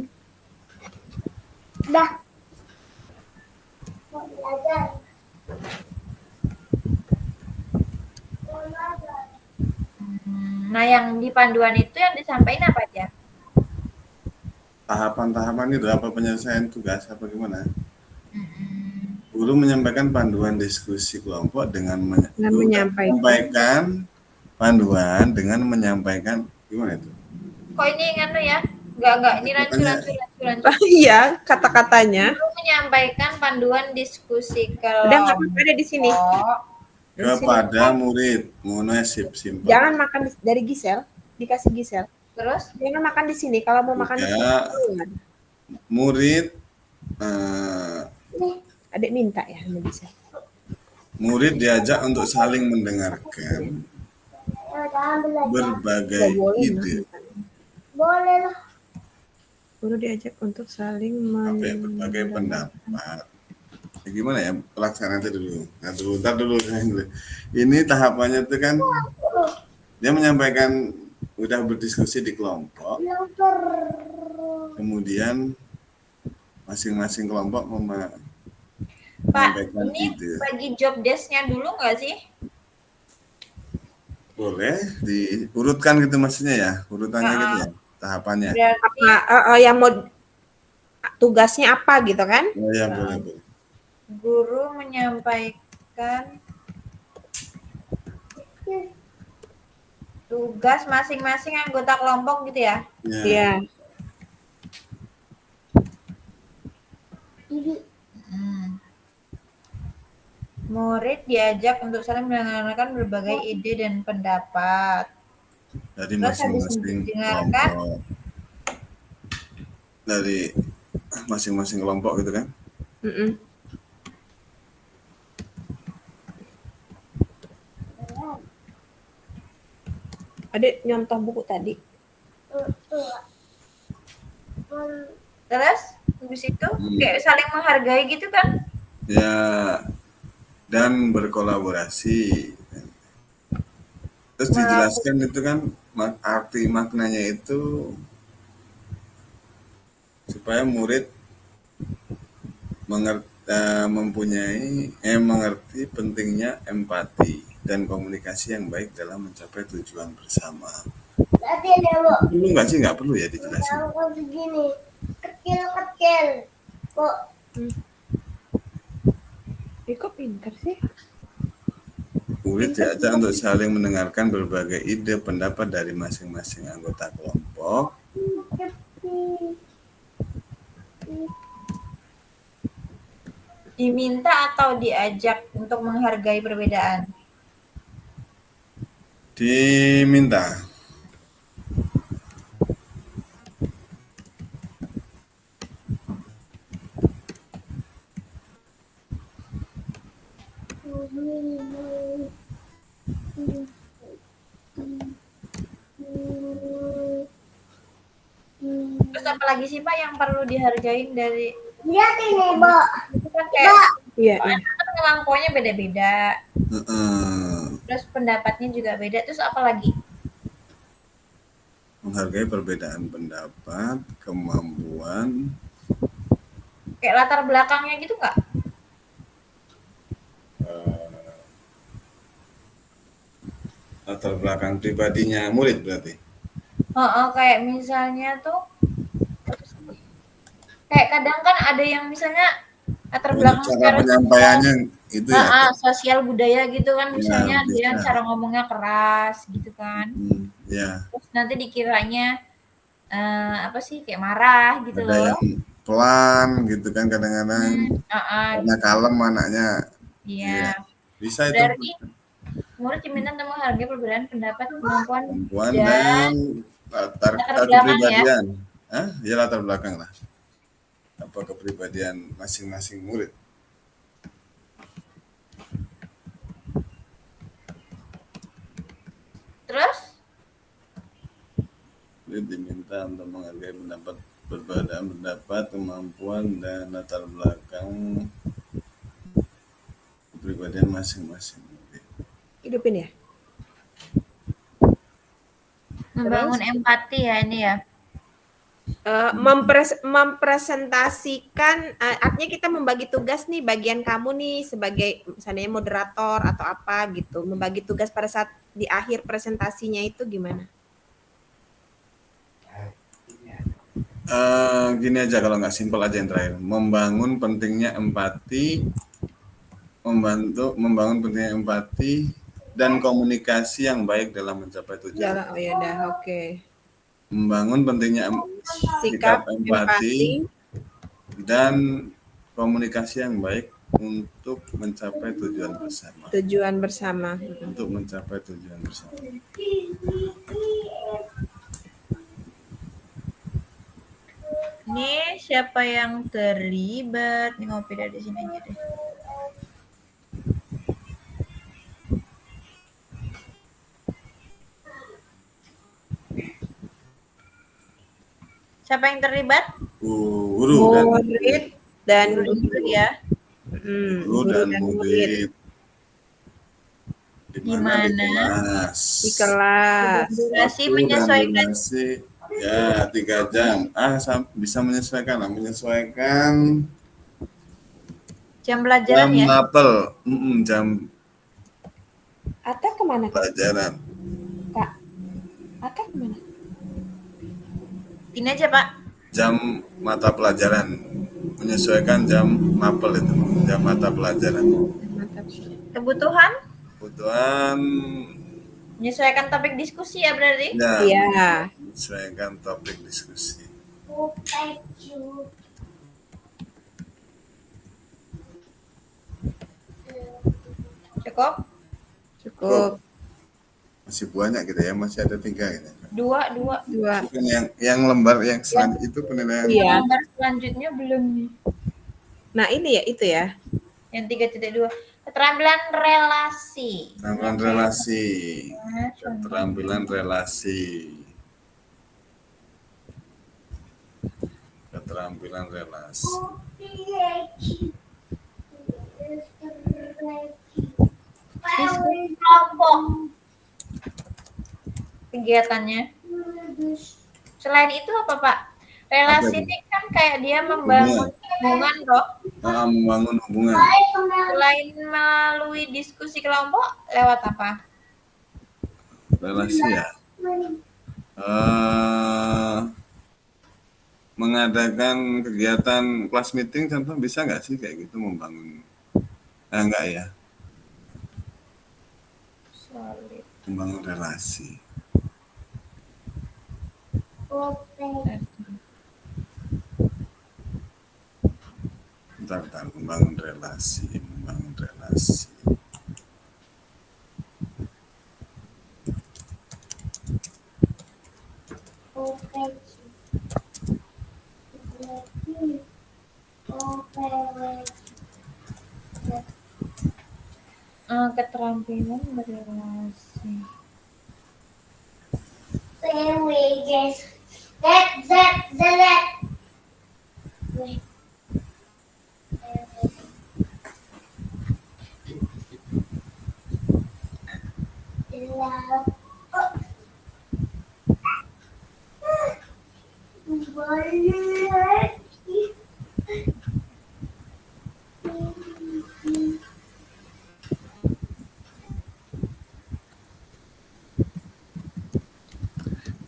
Dah. Mau belajar. Nah, yang di panduan itu yang disampaikan apa aja? tahapan-tahapan itu apa penyelesaian tugas apa gimana? Guru menyampaikan panduan diskusi kelompok dengan menyampaikan panduan dengan menyampaikan gimana itu? Kok ini nganu ya? Enggak, ini rancur. Iya, kata-katanya. Guru menyampaikan panduan diskusi Udah nggak apa-apa, ada di sini. Kepada murid, simpel. Jangan makan dari Gisel, dikasih Gisel. Terus Jangan makan di sini. Kalau mau makan di sini, jangan. Murid Adik minta ya sama Gisel. murid diajak untuk saling mendengarkan Jangan belajar. berbagai ide. Boleh lah. Guru diajak untuk saling Berbagai pendapat. Ya, gimana ya pelaksanaan itu dulu. Ntar dulu. Ini tahapannya itu kan dia menyampaikan udah berdiskusi di kelompok. Kemudian masing-masing kelompok Pak, menyampaikan ini ide. bagi job desk-nya dulu nggak sih? Boleh diurutkan gitu maksudnya ya, urutannya gitu ya, tahapannya. Berarti Apa yang mau tugasnya apa gitu kan? Oh ya boleh. guru menyampaikan tugas masing-masing anggota kelompok gitu ya? Ya. Iya. Murid diajak untuk saling mendengarkan berbagai ide dan pendapat. Dari Terus habis masing-masing mendengarkan, kelompok. Dari masing-masing kelompok gitu kan? Mm-mm. Adik nyontoh buku tadi. terus habis itu kayak saling menghargai gitu kan? Ya, dan berkolaborasi. Terus dijelaskan itu kan arti maknanya itu supaya murid mengerti pentingnya empati dan komunikasi yang baik dalam mencapai tujuan bersama. Nanti ada lo. Perlu nggak sih? Nggak perlu ya dijelasin. Yang segini. Kecil-kecil. Kok Kok pinter sih? Murid diajak untuk saling mendengarkan berbagai ide pendapat dari masing-masing anggota kelompok. Diminta atau diajak untuk menghargai perbedaan? Diminta. Terus apa lagi sih Pak yang perlu dihargain dari lihat ini, Bo. itu kan kayak Iya. kan kemampuannya beda-beda, Heeh. terus pendapatnya juga beda, terus apa lagi? Menghargai perbedaan pendapat, kemampuan, Kayak latar belakangnya gitu nggak? latar belakang pribadinya murid berarti. Kayak misalnya tuh kayak kadang kan ada yang misalnya latar belakang Cara secara penyampaiannya itu ya. sosial budaya gitu kan, misalnya Ya, dia bisa. cara ngomongnya keras gitu kan, Ya, terus nanti dikiranya apa sih kayak marah gitu ada loh. yang pelan gitu kan kadang-kadang karena kalem anaknya. Iya. Bisa itu. Berarti murid diminta untuk menghargai perbedaan pendapat, kemampuan dan latar belakang kepribadian. Ya latar belakang lah. Apa kepribadian masing-masing murid. Terus Murid diminta untuk menghargai perbedaan pendapat, kemampuan dan latar belakang kepribadian masing-masing murid. Hidupin ya? membangun empati ya ini ya. Mempresentasikan, artinya kita membagi tugas nih, bagian kamu nih sebagai misalnya moderator atau apa gitu, membagi tugas pada saat di akhir presentasinya itu gimana? Gini aja kalau nggak simpel aja yang terakhir, membangun pentingnya empati, membangun pentingnya empati dan komunikasi yang baik dalam mencapai tujuan. Oh ya udah, oke. Membangun pentingnya sikap empati dan komunikasi yang baik untuk mencapai tujuan bersama. Tujuan bersama. Untuk mencapai tujuan bersama. Ini siapa yang terlibat? Nih ngopi dari sini aja deh. Siapa yang terlibat? Guru murid dan guru ya. Guru dan murid. Di mana? Di kelas. Durasi menyesuaikan. Ya 3 jam. Bisa menyesuaikan lah, menyesuaikan jam pelajaran ya. Mapel. Jam Ata kemana? Pelajaran. Kak. Ata kemana? Ini aja Pak. Jam mata pelajaran. Menyesuaikan jam mapel itu, jam mata pelajaran. Kebutuhan? Kebutuhan. Menyesuaikan topik diskusi ya berarti? Iya. Menyesuaikan topik diskusi. Cukup. Masih banyak gitu ya, masih ada 3 gitu. Dua. Bukan yang lembar yang selanjutnya itu penilaian. Iya. Lembar selanjutnya belum nih. Nah ini ya itu ya. Yang 3.2. Keterampilan relasi. Keterampilan relasi. Keterampilan relasi. Keterampilan relasi. Diskusi kelompok kegiatannya. Selain itu apa Pak? Relasi Apa itu? ini kan kayak dia membangun hubungan toh. Membangun hubungan. Selain melalui diskusi kelompok, lewat apa? Relasi ya. Mengadakan kegiatan kelas meeting contoh bisa nggak sih kayak gitu membangun? Enggak ya. Solid. Membangun relasi. Bentar, membangun relasi. Keterampilan berrelasi. Sandwiches. That. Wait.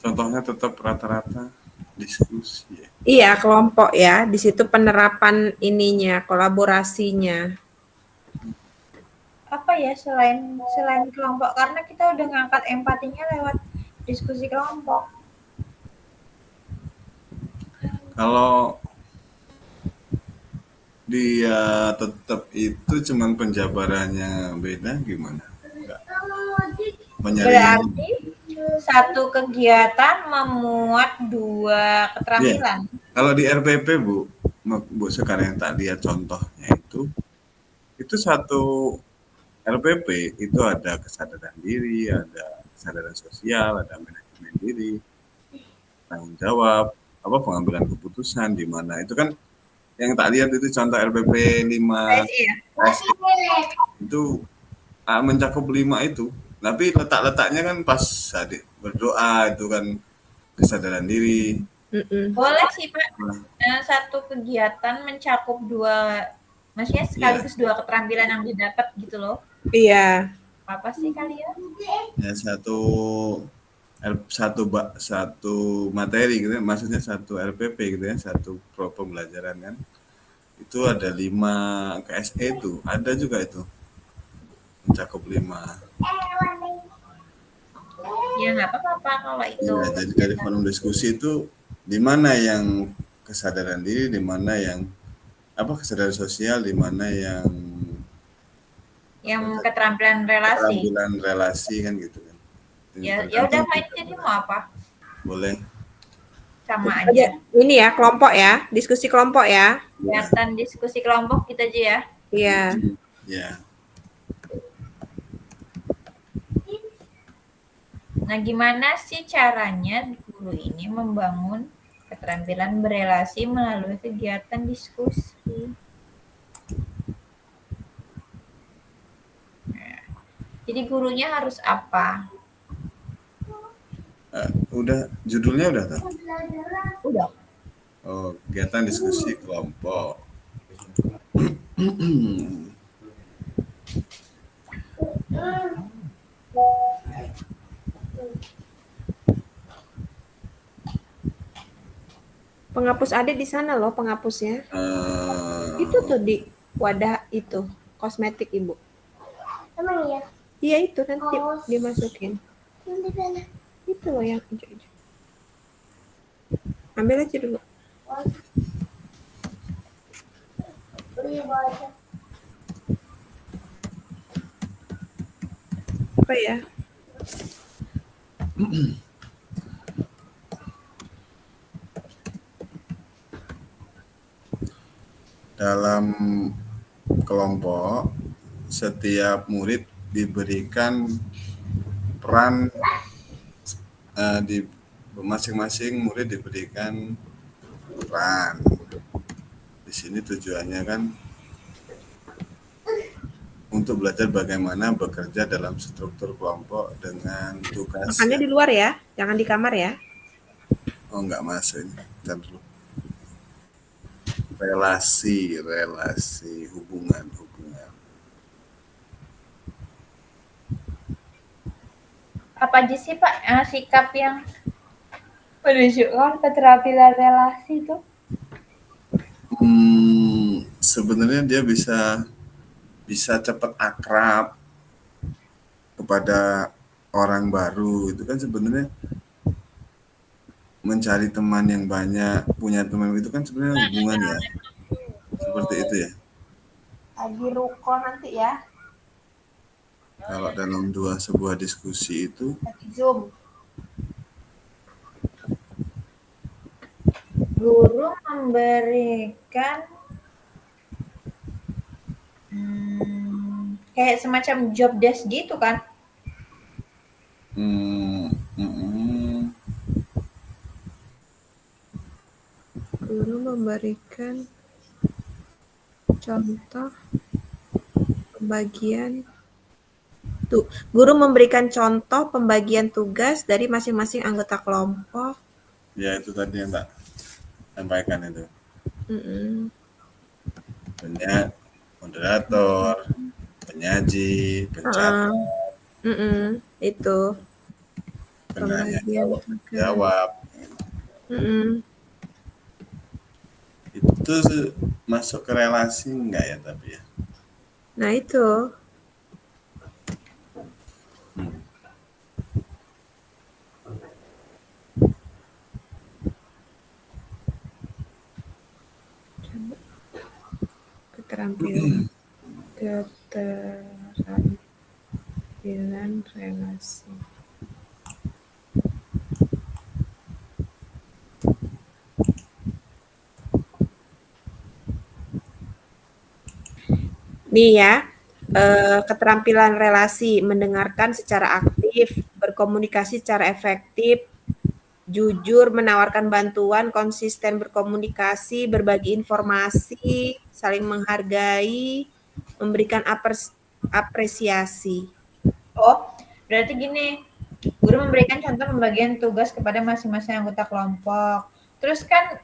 Contohnya tetap rata-rata diskusi ya. Iya, kelompok ya. Di situ penerapan ininya, kolaborasinya. Apa ya selain kelompok, karena kita udah ngangkat empatinya lewat diskusi kelompok. Kalau dia tetap itu cuman penjabarannya beda gimana? Enggak. Berarti satu kegiatan memuat dua keterampilan. Kalau di RPP Bu sekarang yang tak lihat contohnya itu satu RPP itu ada kesadaran diri, ada kesadaran sosial, ada manajemen diri, tanggung jawab, pengambilan keputusan di mana itu kan yang tak lihat itu contoh RPP 5 itu mencakup 5 itu. Tapi letak-letaknya kan pas adik berdoa itu kan kesadaran diri. Boleh sih Pak. Satu kegiatan mencakup dua, maksudnya sekaligus dua keterampilan yang didapat gitu loh. Iya. Apa sih kalian? Ya satu materi gitu, maksudnya satu RPP gitu ya, satu pembelajaran kan. Itu ada 5 KSE itu, ada juga itu mencakup 5. Ya nggak apa-apa kalau itu. Ya, jadi dari forum diskusi itu di mana yang kesadaran diri, di mana yang kesadaran sosial, di mana yang keterampilan relasi kan gitu kan. Ya udah Pak, jadi mau apa? Boleh. Sama aja. Ini ya kelompok ya, diskusi kelompok ya. Kegiatan diskusi kelompok kita aja ya. Iya. Ya. Nah, gimana sih caranya guru ini membangun keterampilan berelasi melalui kegiatan diskusi? Nah, jadi gurunya harus apa? Udah, judulnya udah tahu? Udah. Oh, kegiatan diskusi kelompok. Penghapus ada di sana loh penghapusnya. Itu tuh di wadah itu, kosmetik Ibu. Emang iya? Iya itu nanti dimasukin. Di mana? Itu loh yang hijau-hijau. Ambil aja dulu. Apa ya? Dalam kelompok, setiap murid diberikan peran, di masing-masing murid diberikan peran. Di sini tujuannya kan untuk belajar bagaimana bekerja dalam struktur kelompok dengan tugas Makannya di luar ya, jangan di kamar ya. oh nggak masuk ini. Bentar dulu. Relasi hubungan. Apa aja sih Pak sikap yang menunjukkan keterampilan relasi itu? Sebenarnya dia bisa cepat akrab kepada orang baru. Itu kan sebenarnya mencari teman yang banyak, punya teman itu kan sebenarnya hubungan ya. Seperti itu ya. Lagi ruko nanti ya, Kalau dalam sebuah diskusi itu lagi Zoom. Guru memberikan kayak semacam job desk gitu kan? Guru memberikan contoh pembagian guru memberikan contoh pembagian tugas dari masing-masing anggota kelompok. ya itu tadi yang tak sampaikan itu. Moderator, penyaji, pencatat, Itu penanya pembagian jawab. Itu masuk ke relasi enggak ya tapi ya? Nah itu. Keterampilan relasi. Nih ya, keterampilan relasi, mendengarkan secara aktif, berkomunikasi secara efektif, jujur, menawarkan bantuan, konsisten berkomunikasi, berbagi informasi, saling menghargai, memberikan apresiasi. Oh, berarti gini, guru memberikan contoh pembagian tugas kepada masing-masing anggota kelompok. Terus kan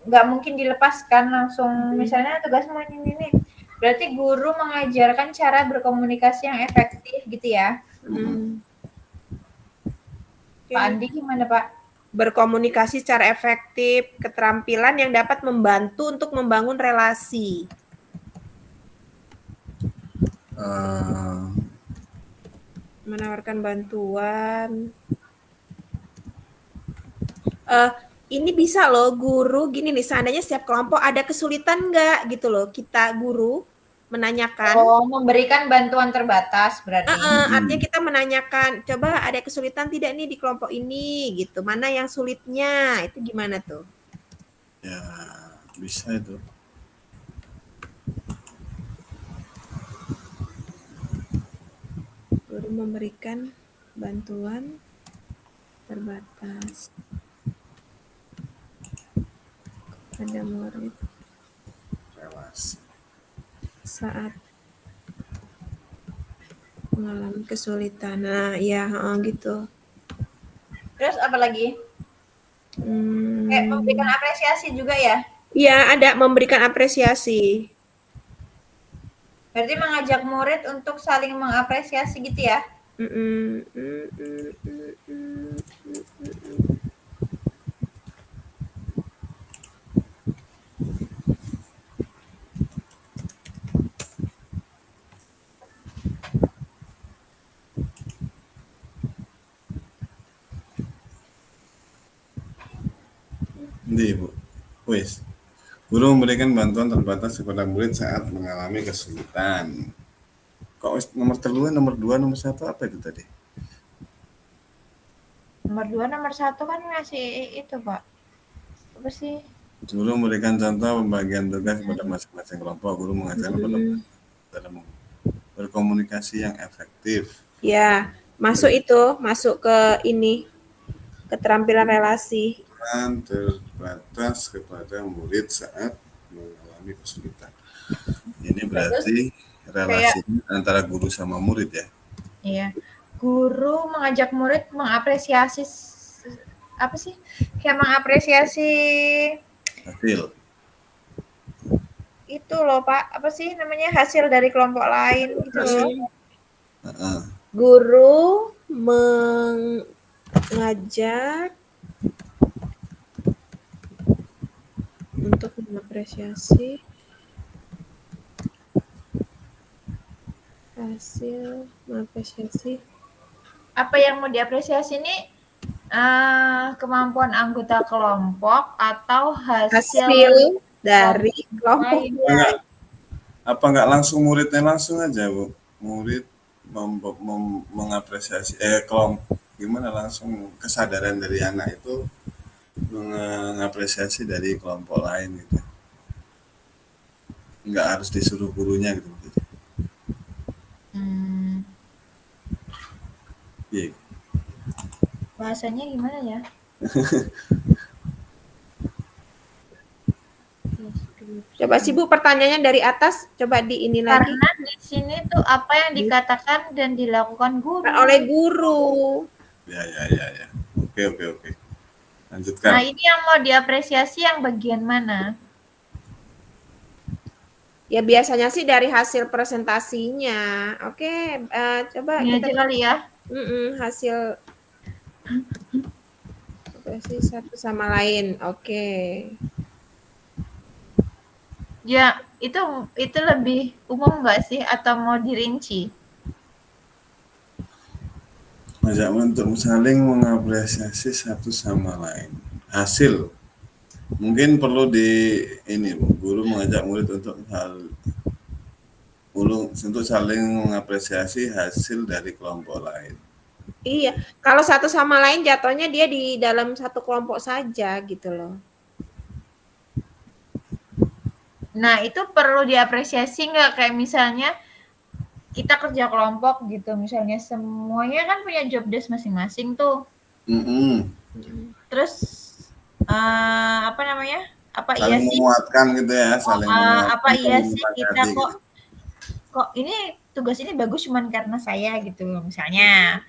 nggak mungkin dilepaskan langsung, misalnya tugasmu ini. Berarti guru mengajarkan cara berkomunikasi yang efektif gitu ya. Pak Andi gimana Pak? Berkomunikasi secara efektif, keterampilan yang dapat membantu untuk membangun relasi. Menawarkan bantuan. Ini bisa loh guru gini nih, seandainya setiap kelompok ada kesulitan nggak gitu loh, kita guru menanyakan. Oh, memberikan bantuan terbatas berarti. Artinya kita menanyakan, coba ada kesulitan tidak nih di kelompok ini gitu, mana yang sulitnya, itu gimana tuh? Ya bisa itu. Guru memberikan bantuan terbatas pada murid Relasi. saat mengalami kesulitan. Nah, ya gitu. Terus apa lagi? Kayak memberikan apresiasi juga ya? Iya, ada memberikan apresiasi. Berarti mengajak murid untuk saling mengapresiasi gitu ya? Bu. Wis. Guru memberikan bantuan terbatas kepada murid saat mengalami kesulitan. Kok nomor 2, nomor 1 apa itu tadi? Nomor 2, nomor 1 kan ngasih itu Pak. Apa sih? Guru memberikan contoh pembagian tugas kepada masing-masing kelompok. Guru mengajarkan dalam berkomunikasi yang efektif. Ya, masuk ke ini, keterampilan relasi. Terbatas kepada murid saat mengalami kesulitan. Ini berarti kayak relasinya antara guru sama murid ya. iya, guru mengajak murid mengapresiasi apa sih? Kayak mengapresiasi Hasil. itu loh Pak, apa sih namanya hasil dari kelompok lain gitu loh. Heeh. Guru mengajak untuk mengapresiasi hasil mengapresiasi Apa yang mau diapresiasi ini kemampuan anggota kelompok atau hasil dari kelompok. lain. Apa enggak langsung muridnya langsung aja, Bu? Murid mengapresiasi kelompok gimana langsung kesadaran dari anak itu mengapresiasi dari kelompok lain gitu. Enggak harus disuruh gurunya gitu. Iya. Bahasanya gimana ya? Coba sih Bu pertanyaannya dari atas, coba di ini lagi. Karena di sini tuh apa yang dikatakan dan dilakukan guru. Oleh guru. Ya. Oke. Lanjutkan. Nah, ini yang mau diapresiasi yang bagian mana? Ya biasanya sih dari hasil presentasinya. Oke, coba Ini kita aja kali ya. hasil sih satu sama lain. Oke. Ya, itu lebih umum nggak sih atau mau dirinci? Mengajak untuk saling mengapresiasi satu sama lain. Hasil mungkin perlu guru mengajak murid untuk saling mengapresiasi hasil dari kelompok lain. Iya, kalau satu sama lain jatuhnya dia di dalam satu kelompok saja gitu loh. Nah, itu perlu diapresiasi nggak? Kayak misalnya kita kerja kelompok gitu, misalnya semuanya kan punya job desk masing-masing tuh. Terus apa namanya? Apa saling iya sih? Menguatkan gitu ya, saling menguatkan. Apa iya sih kita gitu. kok ini tugas ini bagus cuman karena saya gitu misalnya.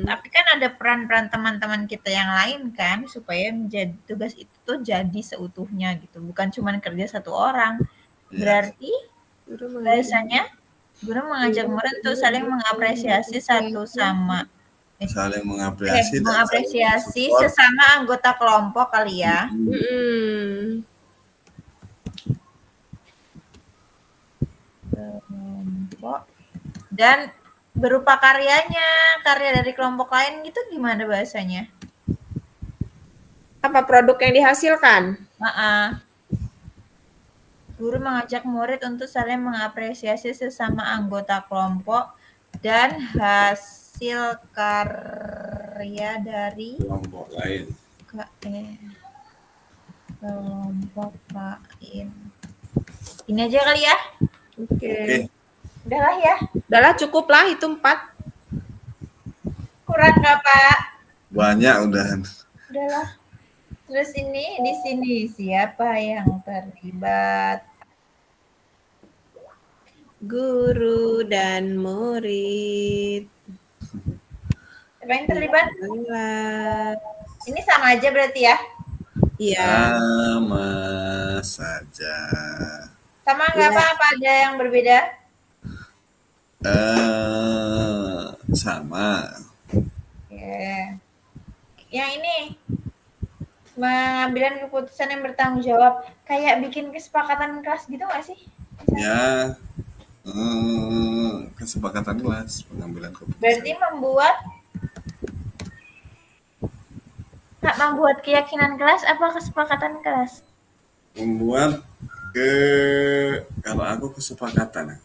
Tapi kan ada peran-peran teman-teman kita yang lain kan supaya menjadi tugas itu tuh jadi seutuhnya gitu, bukan cuman kerja satu orang. Berarti biasanya guru mengajak murid untuk saling mengapresiasi satu sama saling mengapresiasi sesama anggota kelompok kali ya. Kelompok dan berupa karya dari kelompok lain gitu gimana bahasanya? Apa produk yang dihasilkan? Guru mengajak murid untuk saling mengapresiasi sesama anggota kelompok dan hasil karya dari kelompok lain. Kelompok lain. Ini aja kali ya. Oke. Udahlah ya. Udahlah cukup lah itu 4. Kurang nggak Pak? Banyak udahan. Udahlah. Terus ini di sini siapa yang terlibat? Guru dan murid. Siapa yang terlibat? Ini sama aja berarti ya? Iya. Sama saja. Sama nggak Pak? Apa ada yang berbeda? Sama. Oke. Yang ini pengambilan keputusan yang bertanggung jawab, kayak bikin kesepakatan kelas gitu nggak sih? Ya, kesepakatan kelas, pengambilan keputusan. Berarti membuat keyakinan kelas apa kesepakatan kelas? Membuat kalau aku kesepakatan.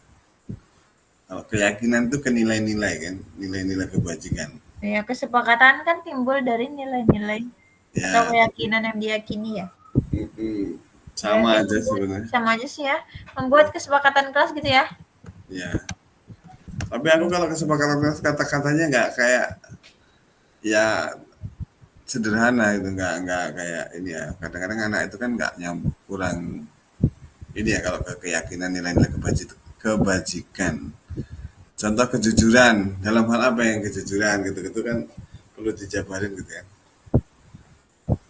Kalau keyakinan itu ke nilai-nilai kan, nilai-nilai kebajikan. Ya, kesepakatan kan timbul dari nilai-nilai atau keyakinan yang diyakini ya. Sama aja sebenarnya. Sama aja sih ya. Membuat kesepakatan kelas gitu ya. Ya. Tapi aku kalau kesepakatan kelas kata-katanya nggak kayak ya sederhana itu, nggak kayak ini ya. Kadang-kadang anak itu kan nggak kurang ini ya kalau ke keyakinan nilai-nilai kebajikan. Contoh kejujuran, dalam hal apa yang kejujuran gitu-gitu kan perlu dijabarin gitu ya.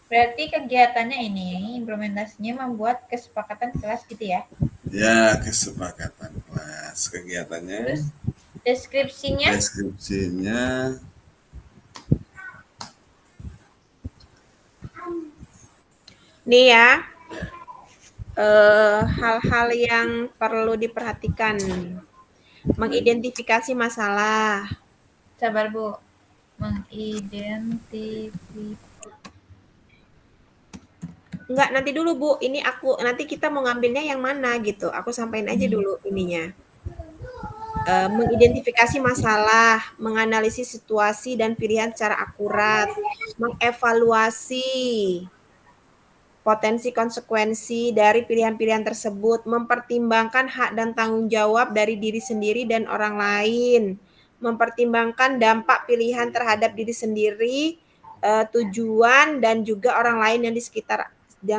Berarti kegiatannya ini implementasinya membuat kesepakatan kelas gitu ya. Ya, kesepakatan kelas. Kegiatannya, Terus deskripsinya deskripsinya, Nih ya, hal-hal yang perlu diperhatikan. Mengidentifikasi masalah. sabar Bu. Mengidentifikasi. Enggak, nanti dulu Bu. Ini nanti kita mau ngambilnya yang mana gitu. Aku sampaikan aja dulu ininya. Mengidentifikasi masalah, menganalisis situasi dan pilihan secara akurat, mengevaluasi potensi konsekuensi dari pilihan-pilihan tersebut, mempertimbangkan hak dan tanggung jawab dari diri sendiri dan orang lain, mempertimbangkan dampak pilihan terhadap diri sendiri, tujuan dan juga orang lain yang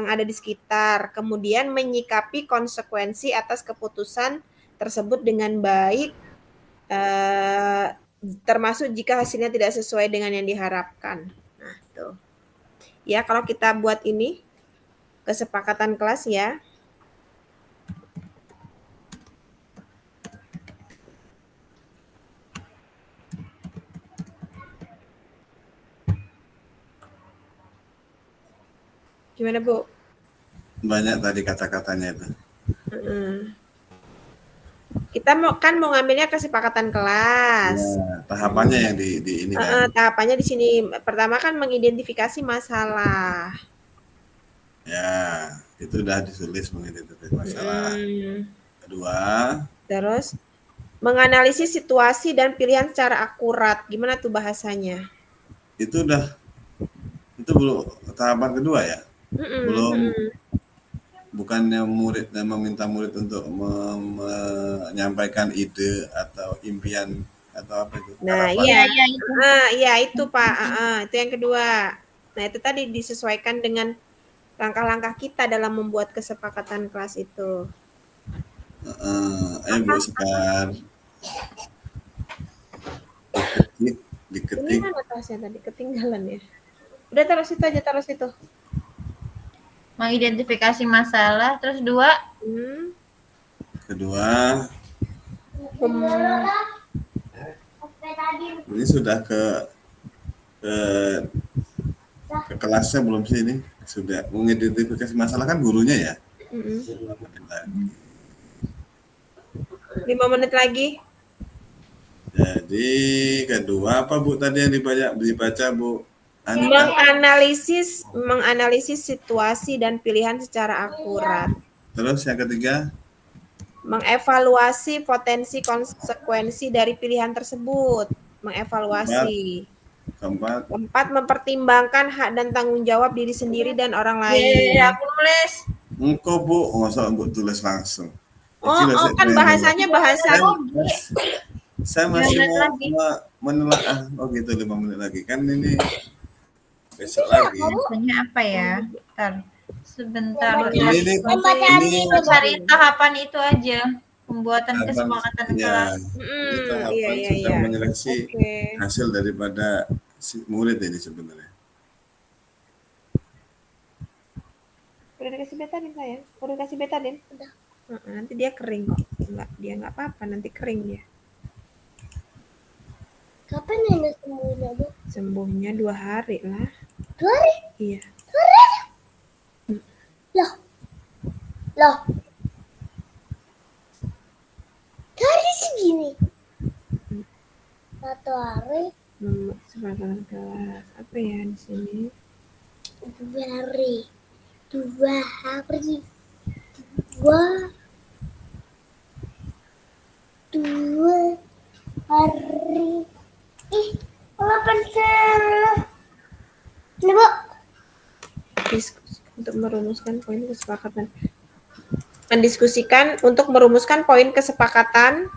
ada di sekitar. Kemudian menyikapi konsekuensi atas keputusan tersebut dengan baik, termasuk jika hasilnya tidak sesuai dengan yang diharapkan. Nah, tuh. Ya, kalau kita buat ini kesepakatan kelas ya. Gimana, Bu? banyak tadi kata-katanya itu. Kita mau ngambilnya kesepakatan kelas. Ya, tahapannya yang di ini kan. Tahapannya di sini. Pertama kan mengidentifikasi masalah. Ya, itu udah ditulis mengidentifikasi masalah. Kedua, Terus menganalisis situasi dan pilihan secara akurat. Gimana tuh bahasanya? itu belum tahapan kedua ya. Belum, bukannya murid dan meminta murid untuk menyampaikan ide atau impian atau apa itu. Nah, harapan. iya. Iya itu. Iya itu Pak. Itu yang kedua. Nah, itu tadi disesuaikan dengan langkah-langkah kita dalam membuat kesepakatan kelas itu. Ayo Bu Sekar. Diketik. Ini mana tasnya tadi? Ketinggalan ya. Udah taruh situ aja, taruh situ. Mengidentifikasi masalah. Terus dua. Kedua, ini sudah ke kelasnya belum sih ini? Sudah mengidentifikasi masalah kan gurunya ya? 5 menit lagi. Jadi kedua apa Bu tadi yang dibaca Bu? Menganalisis situasi dan pilihan secara akurat. Terus yang ketiga? Mengevaluasi potensi konsekuensi dari pilihan tersebut. Mengevaluasi. Keempat, mempertimbangkan hak dan tanggung jawab diri sendiri dan orang lain. Aku nulis. Engkau Bu, masa Bu tulis langsung? Kan bahasanya bahasa. Saya masih mau menelaah. Oh gitu, 5 menit lagi. Kan ini besok lagi. Bahasanya apa ya? Sebentar. Ini Cari tahapan itu aja. Pembuatan kesepakatan kelas. Ini tahapan sudah menyeleksi hasil daripada si murid ini sebenarnya. Udah dikasih betadin sayang? Udah kasih betadin? Udah. Nanti dia kering kok. Dia nggak apa-apa, nanti kering dia. Kapan nenek sembuhnya, Bu? Sembuhnya 2 hari lah. 2 hari? Iya. 2 hari aja? Loh. 2 hari segini? 1 hari? Kesepakatan kelas. Apa ya di sini? 2 hari. 2 hari. 2 hari. Kalau pensel. Ini, Bu. Diskusi untuk merumuskan poin kesepakatan. Mendiskusikan untuk merumuskan poin kesepakatan.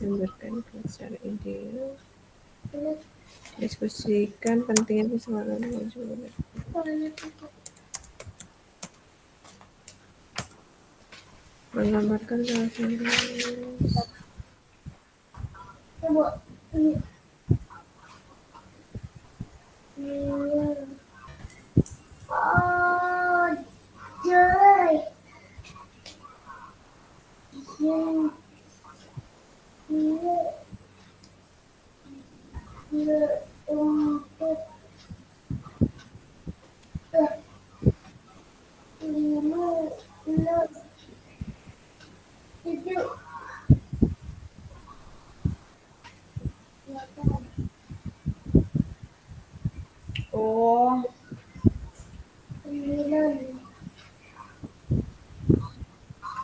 Memberikan secara ideal. Diskusikan pentingnya kesepakatan. Menggambarkan salah satu. Bu. Oh, joy. Oh,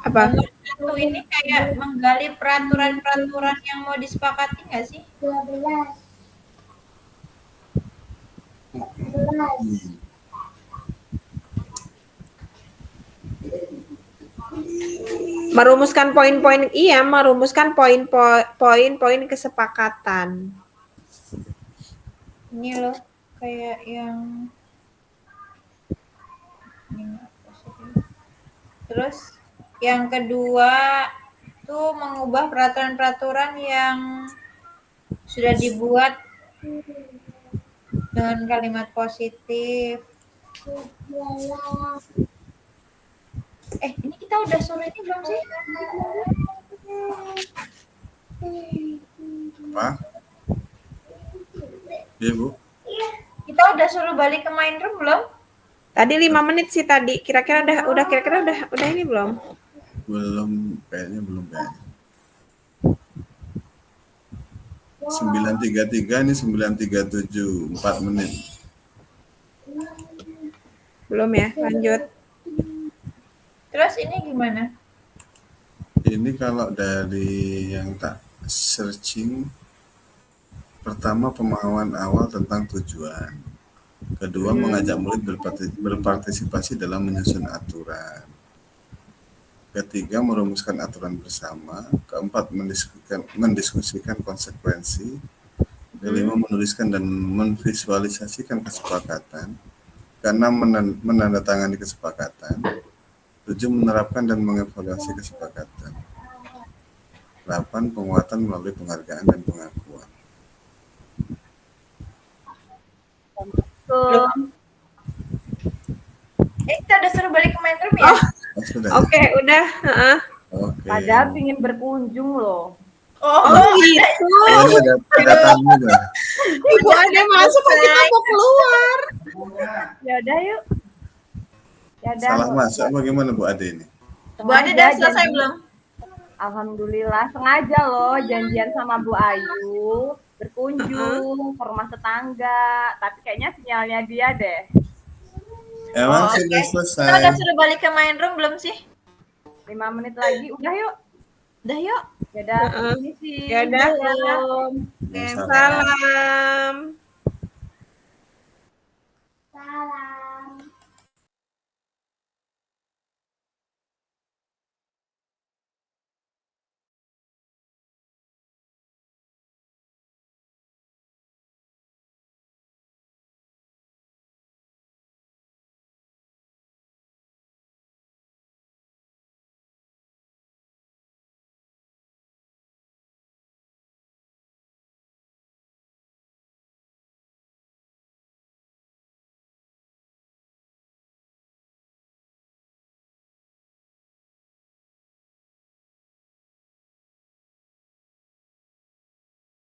Apa? nomor 1 ini kayak menggali peraturan-peraturan yang mau disepakati nggak sih? 12. Merumuskan poin-poin, iya, merumuskan poin-poin kesepakatan. Ini loh, kayak yang ini apa sih? Terus yang kedua tuh mengubah peraturan-peraturan yang sudah dibuat dengan kalimat positif. Ini kita udah suruh ini belum sih? Apa? Iya, Bu. Kita udah suruh balik ke main room belum? Tadi 5 menit sih tadi. Kira-kira udah ini belum? Belum, kayaknya belum kayaknya. 9.33 ini 9.37, 4 menit. Belum ya, lanjut. Terus ini gimana? Ini kalau dari yang tak searching, pertama pemahaman awal tentang tujuan. Kedua, mengajak murid berpartisipasi dalam menyusun aturan. Ketiga, merumuskan aturan bersama. Keempat, mendiskusikan konsekuensi. Kelima, menuliskan dan memvisualisasikan kesepakatan. Keenam, menandatangani kesepakatan. 7, menerapkan dan mengevaluasi kesepakatan. 8, penguatan melalui penghargaan dan pengakuan. Belum. Kita udah suruh balik ke main room ya? Oh, Sudah. Oke, udah. Heeh. Oke. Padahal ingin berkunjung loh. Oh, gitu. Oh, ini ada tamu dah. Ibu ada masuk, kok kita mau keluar. Ya udah yuk. Ya udah. Salah masuk bagaimana Bu Ade ini? Bu Ade udah selesai belum? Alhamdulillah, sengaja loh janjian sama Bu Ayu berkunjung ke rumah tetangga, tapi kayaknya sinyalnya dia deh. Emang Oke. sudah Kita selesai. udah suruh balik ke main room belum sih? 5 menit lagi, udah yuk. Udah yuk. Ya udah, ini sih. Ya udah. Belum. Salam. Salam.